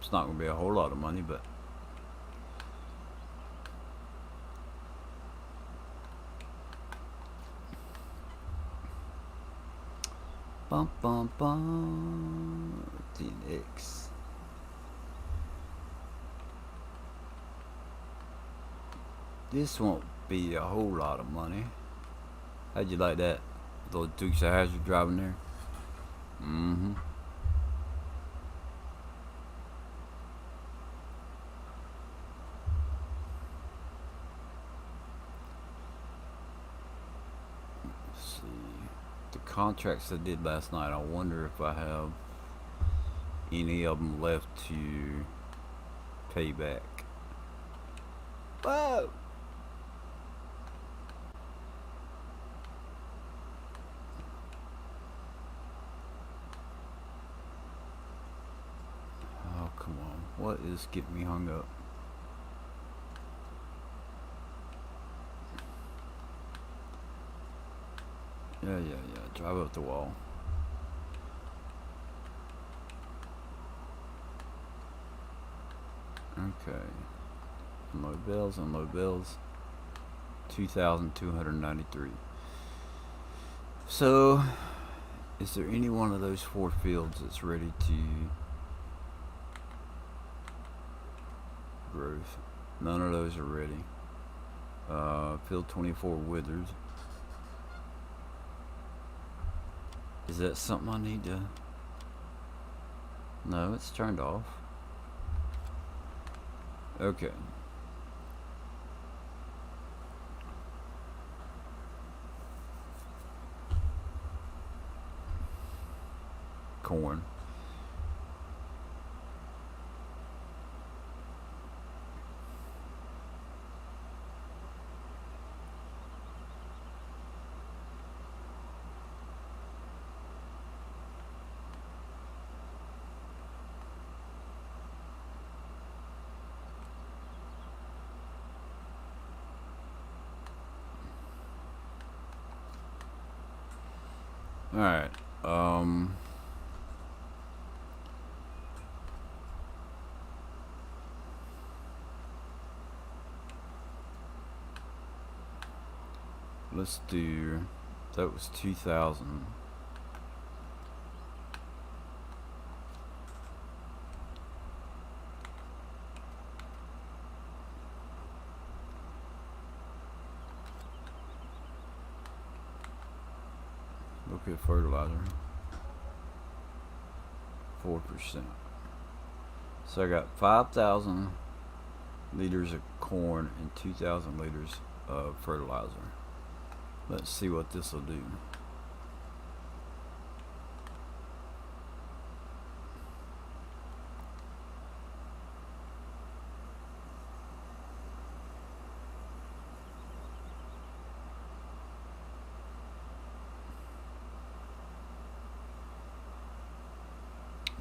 It's not going to be a whole lot of money, but bum bum bum. DNX. This won't be a whole lot of money. How'd you like that? Little Dukes of Hazzard driving there. Mm-hmm. Let's see. The contracts I did last night, I wonder if I have any of them left to pay back. Whoa! Oh, come on. What is getting me hung up? Yeah. Drive up the wall. Okay. Unload bills. 2,293. So, is there any one of those 4 fields that's ready to growth? None of those are ready. Field 24 withered. Is that something I need to... No, it's turned off. Okay. Corn. Alright, let's do, that was 2,000. Look at fertilizer. 4%. So I got 5,000 liters of corn and 2,000 liters of fertilizer. Let's see what this will do.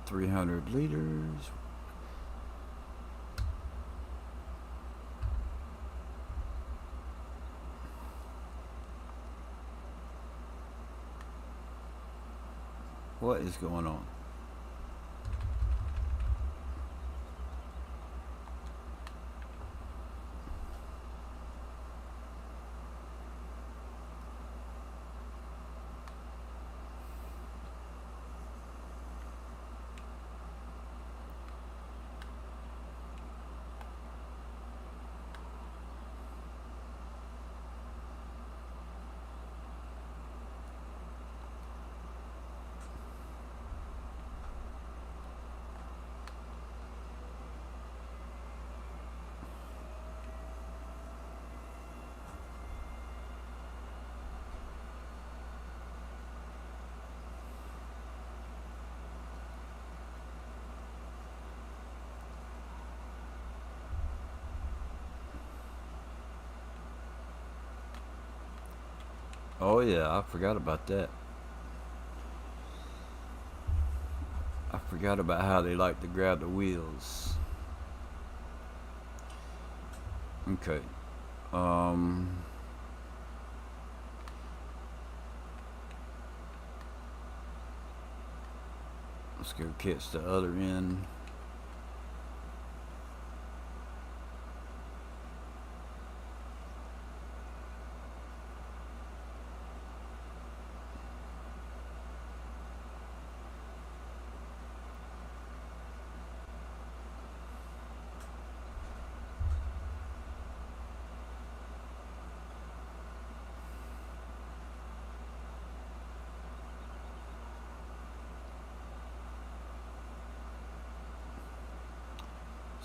$300 liters. What is going on? Oh yeah, I forgot about that. I forgot about how they like to grab the wheels. Okay. Let's go catch the other end.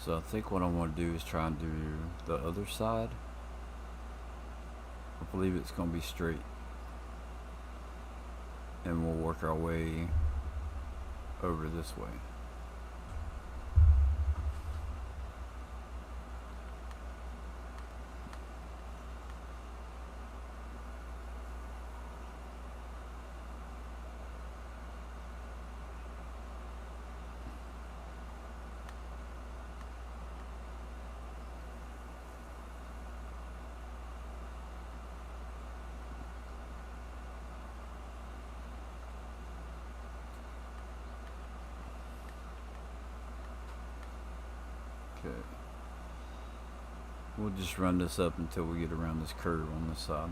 So I think what I want to do is try and do the other side. I believe it's going to be straight. And we'll work our way over this way. Okay. We'll just run this up until we get around this curve on this side.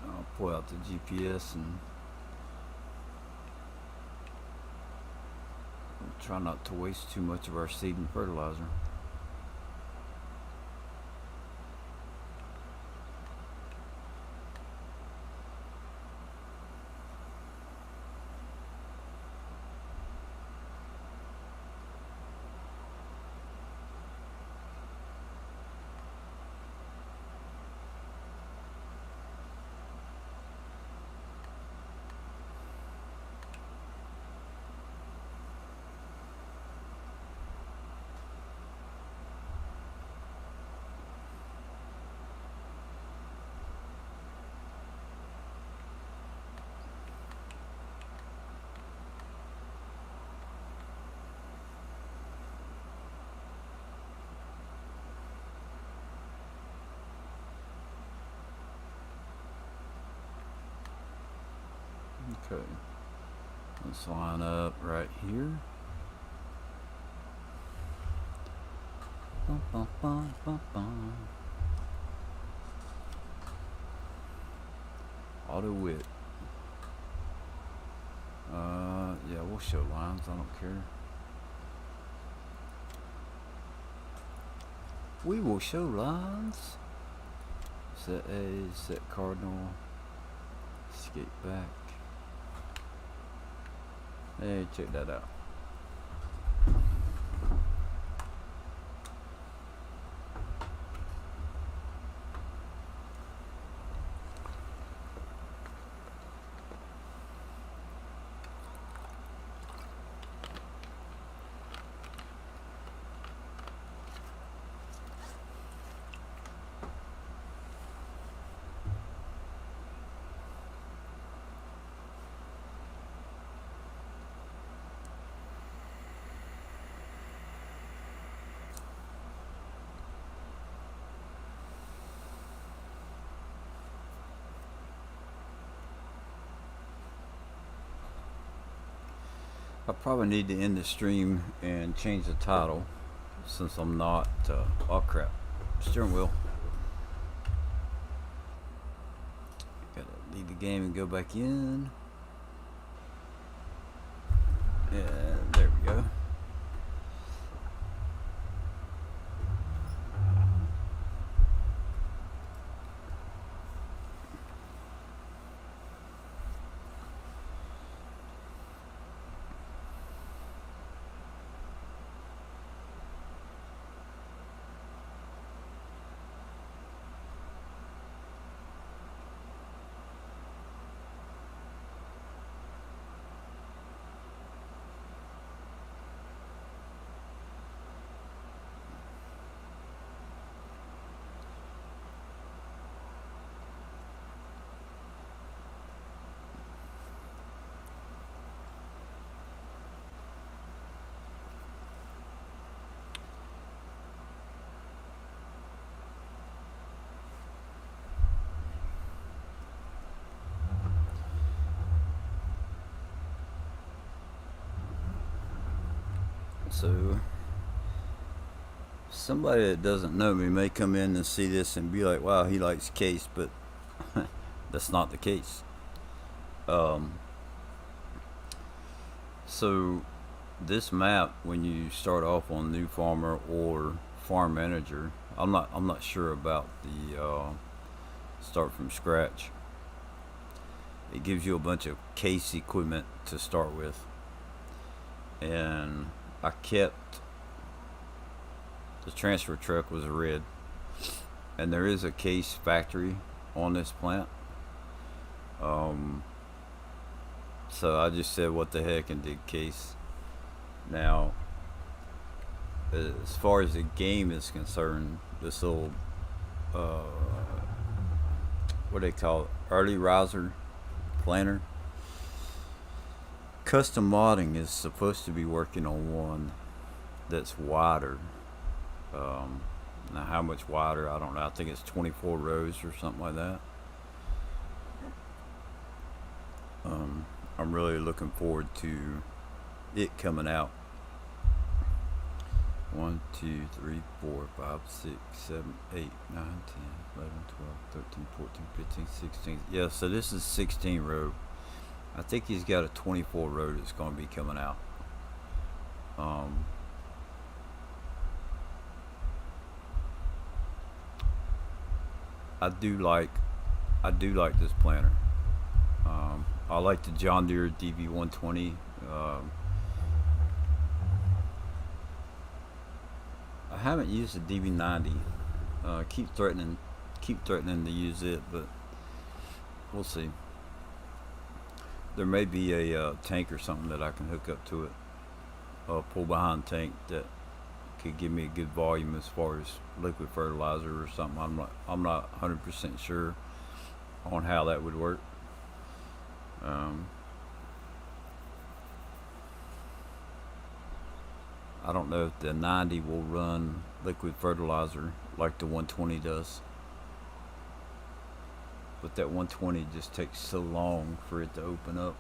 I'll pull out the GPS and we'll try not to waste too much of our seed and fertilizer. Okay. Let's line up right here. Bum, bum, bum, bum, bum. Auto width. Yeah, we'll show lines. I don't care. We will show lines. Set A, set cardinal. Escape back. Hey, check that out. I probably need to end the stream and change the title since I'm not, oh crap, steering wheel. Gotta leave the game and go back in. And there we go. So somebody that doesn't know me may come in and see this and be like, wow, he likes case, but that's not the case. So this map, when you start off on New Farmer or Farm Manager, I'm not sure about the start from scratch. It gives you a bunch of case equipment to start with, and I kept the transfer truck was a red, and there is a case factory on this plant. So I just said what the heck and did case. Now, as far as the game is concerned, this little what do they call it, early riser planter, custom modding is supposed to be working on one that's wider. Now how much wider, I don't know. I think it's 24 rows or something like that. I'm really looking forward to it coming out. 1, 2, 3, 4, 5, 6, 7, 8, 9, 10, 11, 12, 13, 14, 15, 16. Yeah, so this is 16 row. I think he's got a 24 row that's going to be coming out. I do like this planter. I like the John Deere DB120. I haven't used the DB90. Keep threatening to use it, but we'll see. There may be a tank or something that I can hook up to it, a pull behind tank that could give me a good volume as far as liquid fertilizer or something. I'm not 100% sure on how that would work. I don't know if the 90 will run liquid fertilizer like the 120 does, but that 120 just takes so long for it to open up.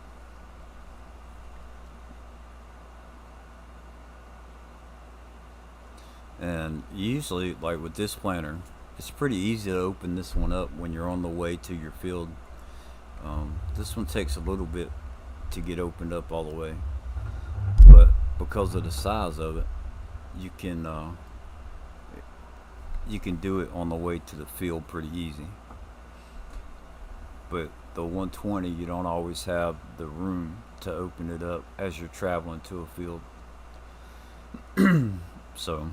And usually, like with this planter, it's pretty easy to open this one up when you're on the way to your field. This one takes a little bit to get opened up all the way, but because of the size of it, you can uh, you can do it on the way to the field pretty easy. But the 120, you don't always have the room to open it up as you're traveling to a field. So,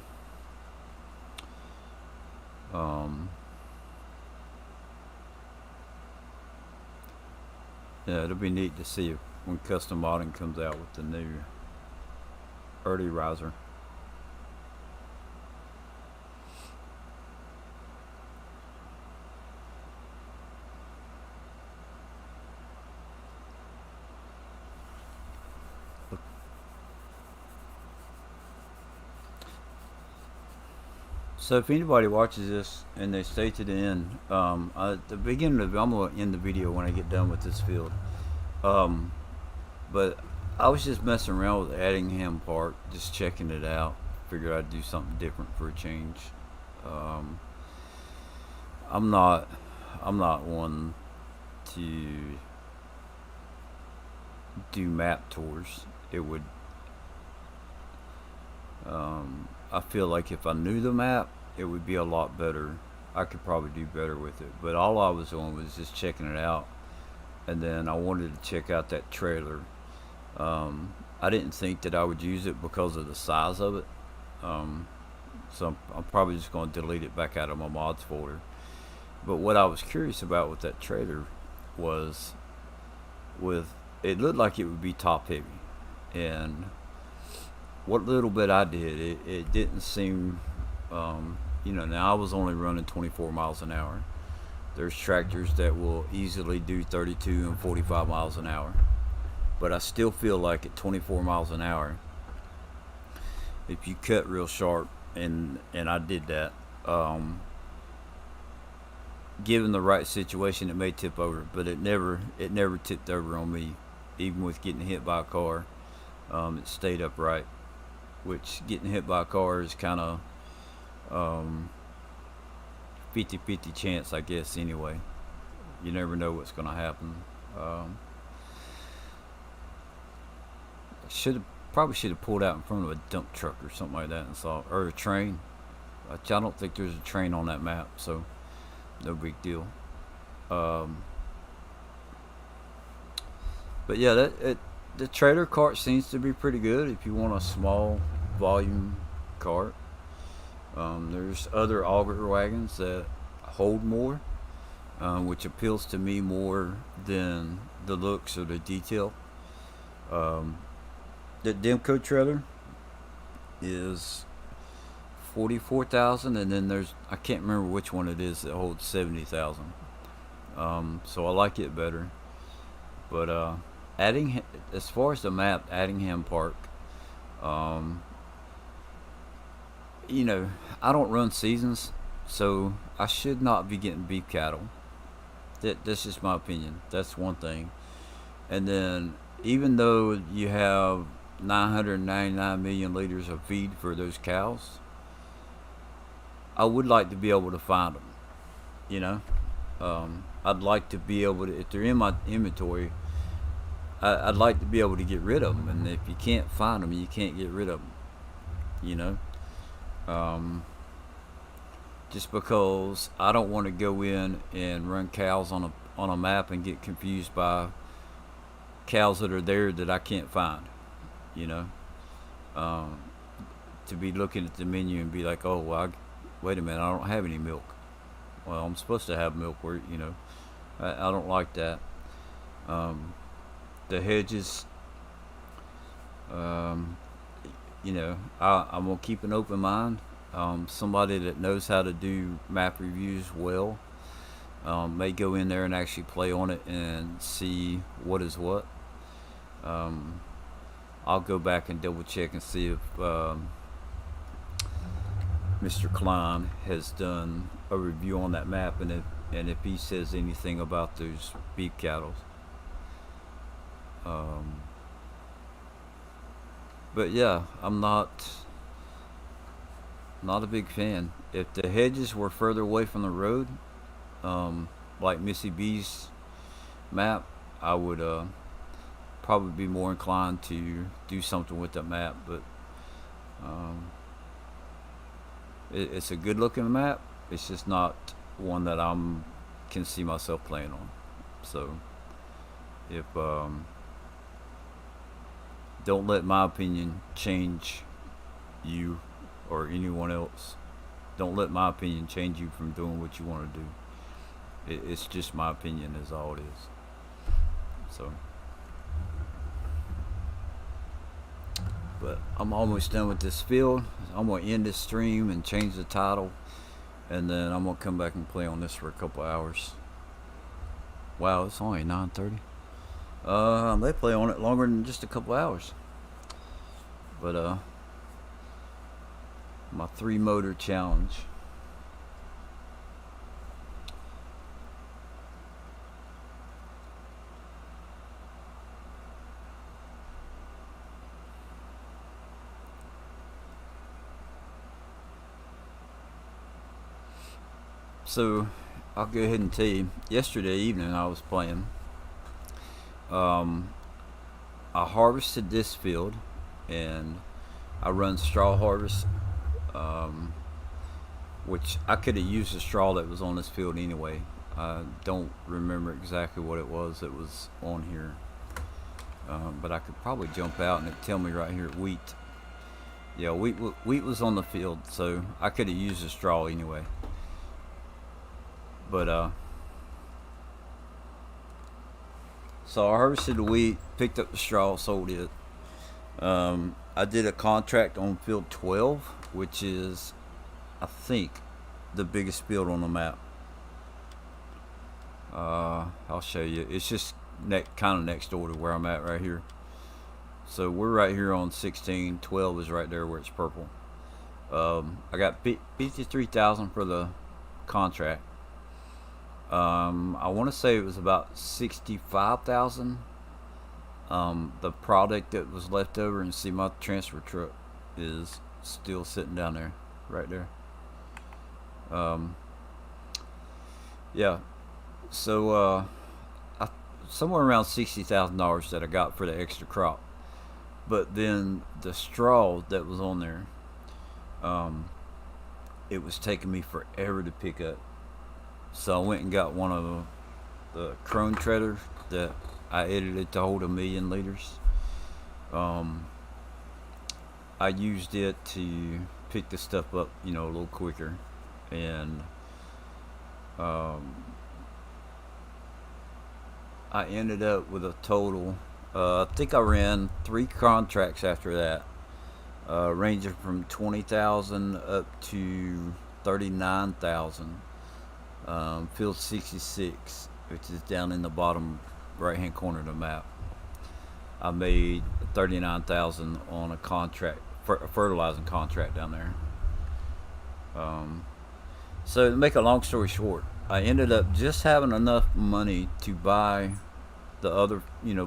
um, yeah, it'll be neat to see when custom modding comes out with the new early riser. So if anybody watches this and they stay to the end, at the beginning of I'm gonna end the video when I get done with this field. Um, but I was just messing around with Attingham Park, just checking it out. Figured I'd do something different for a change. Um, I'm not, I'm not one to do map tours. It would, I feel like if I knew the map, it would be a lot better. I could probably do better with it. But all I was doing was just checking it out, and then I wanted to check out that trailer. I didn't think that I would use it because of the size of it. Um, so I'm probably just going to delete it back out of my mods folder. But what I was curious about with that trailer was with it looked like it would be top heavy, and what little bit I did, it didn't seem, now I was only running 24 miles an hour. There's tractors that will easily do 32 and 45 miles an hour. But I still feel like at 24 miles an hour, if you cut real sharp, and I did that, given the right situation, it may tip over. But it never tipped over on me, even with getting hit by a car. It stayed upright, which getting hit by a car is kind of um, 50-50 chance, I guess. Anyway, you never know what's going to happen. Um, should have Probably should have pulled out in front of a dump truck or something like that and saw, or a train. Which I don't think there's a train on that map, so no big deal. Um, but yeah, the trailer cart seems to be pretty good if you want a small volume cart. There's other auger wagons that hold more, which appeals to me more than the looks or the detail. Um, the Demco trailer is 44,000, and then there's I can't remember which one it is that holds 70,000. So I like it better. But adding as far as the map, Attingham Park, um, I don't run seasons, so I should not be getting beef cattle. That's just my opinion. That's one thing. And then even though you have 999 million liters of feed for those cows, I would like to be able to find them. You know, I'd like to be able to, if they're in my inventory, I'd like to be able to get rid of them. And if you can't find them, you can't get rid of them. You know, um, just because I don't want to go in and run cows on a map and get confused by cows that are there that I can't find. You know, um, to be looking at the menu and be like, oh, well, wait a minute, I don't have any milk. Well, I'm supposed to have milk where, I don't like that. Um, the hedges, um, I'm going to keep an open mind. Somebody that knows how to do map reviews well may go in there and actually play on it and see what is what. Um, I'll go back and double check and see if Mr. Klein has done a review on that map, and if he says anything about those beef cattle. Um, but yeah, I'm not. not a big fan. If the hedges were further away from the road, like Missy B's map, I would probably be more inclined to do something with that map. But um, it's a good looking map. It's just not one that I'm can see myself playing on. So if don't let my opinion change you or anyone else. Don't let my opinion change you from doing what you want to do. It's just my opinion is all it is. So, but I'm almost done with this field. I'm gonna end this stream and change the title, and then I'm gonna come back and play on this for a couple hours. Wow, it's only 9:30. I may play on it longer than just a couple hours. But my 3-motor challenge. So I'll go ahead and tell you. Yesterday evening I was playing. I harvested this field, and I run straw harvest, which I could have used the straw that was on this field anyway. I don't remember exactly what it was that was on here, but I could probably jump out and it'd tell me right here wheat. Yeah, wheat was on the field, so I could have used the straw anyway. But so I harvested the wheat, picked up the straw, sold it. I did a contract on field 12, which is, I think, the biggest field on the map. I'll show you. It's just kind of next door to where I'm at right here. So we're right here on 16. 12 is right there where it's purple. I got 53,000 for the contract. I want to say it was about 65,000. The product that was left over, and see my transfer truck is still sitting down there, right there. Yeah. So somewhere around $60,000 that I got for the extra crop. But then the straw that was on there, it was taking me forever to pick up. So I went and got one of the crone treaders that I edited to hold 1,000,000 liters. I used it to pick the stuff up, a little quicker. And I ended up with a total, I think I ran 3 contracts after that, ranging from 20,000 up to 39,000. Field 66, which is down in the bottom right hand corner of the map. I made 39,000 on a contract, a fertilizing contract down there. So to make a long story short, I ended up just having enough money to buy the other,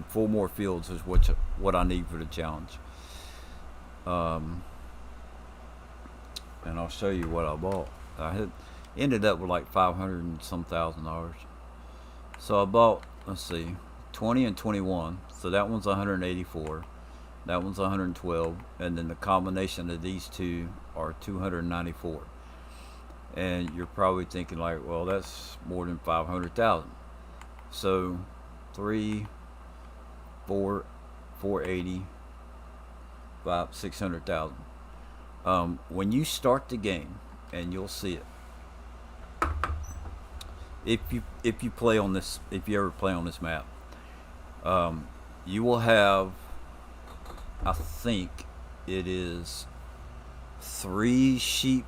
4 more fields is what I need for the challenge. And I'll show you what I bought. I had ended up with like 500 and some $1,000. So I bought, let's see, 20 and 21. So that one's 184. That one's 112. And then the combination of these two are 294. And you're probably thinking like, well, that's more than 500,000. So 3, 4, 480, 600,000. When you start the game, and you'll see it. If you play on this, if you ever play on this map, you will have, I think it is 3 sheep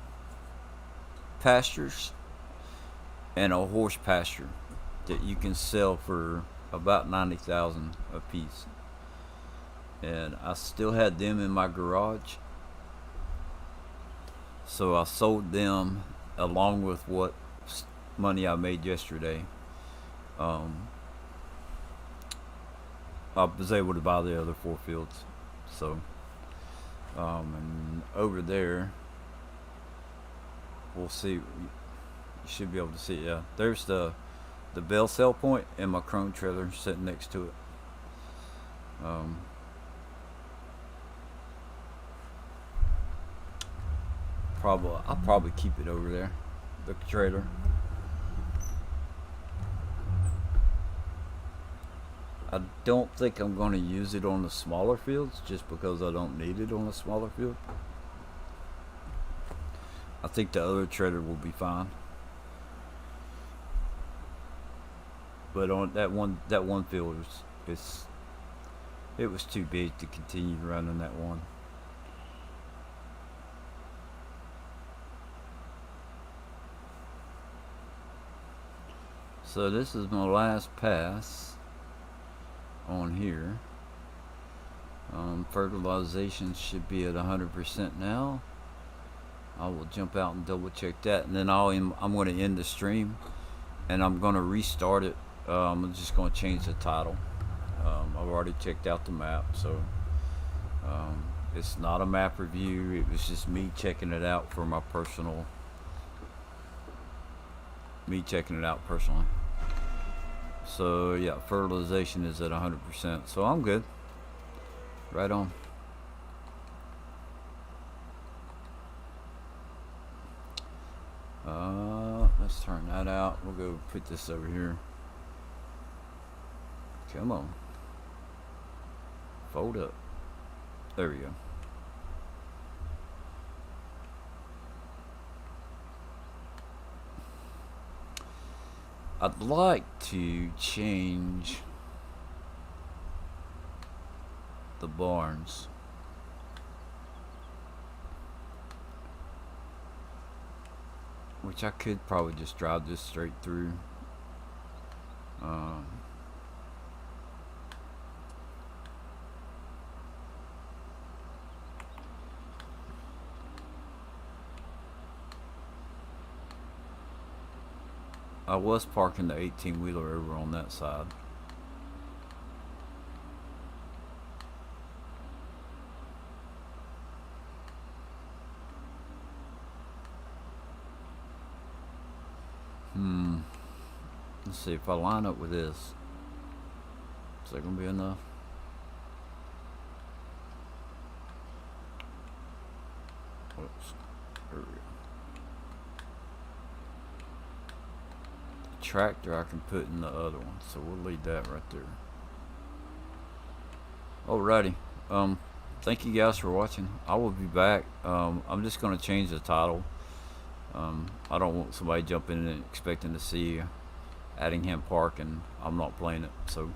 pastures and a horse pasture that you can sell for about 90,000 a piece. And I still had them in my garage, so I sold them along with what money I made yesterday. I was able to buy the other 4 fields. So and over there we'll see. You should be able to see it. Yeah, there's the bell cell point and my chrome trailer sitting next to it. I'll probably keep it over there, the trailer. I don't think I'm going to use it on the smaller fields just because I don't need it on the smaller field. I think the other trailer will be fine. But on that one field it was too big to continue running that one. So this is my last pass on here. Fertilization should be at 100% now. I will jump out and double check that, and then I'm going to end the stream, and I'm going to restart it. I'm just going to change the title. I've already checked out the map, so it's not a map review. It was just me checking it out for my personal. Me checking it out personally. So yeah, fertilization is at 100%. So I'm good. Right on. Let's turn that out. We'll go put this over here. Come on. Fold up. There we go. I'd like to change the barns. Which I could probably just drive this straight through. I was parking the 18-wheeler over on that side. Let's see if I line up with this. Is that gonna be enough? Whoops. There we go. Tractor I can put in the other one, so we'll leave that right there. Alrighty. Thank you guys for watching. I will be back. I'm just gonna change the title. I don't want somebody jumping in and expecting to see Attingham Park and I'm not playing it, so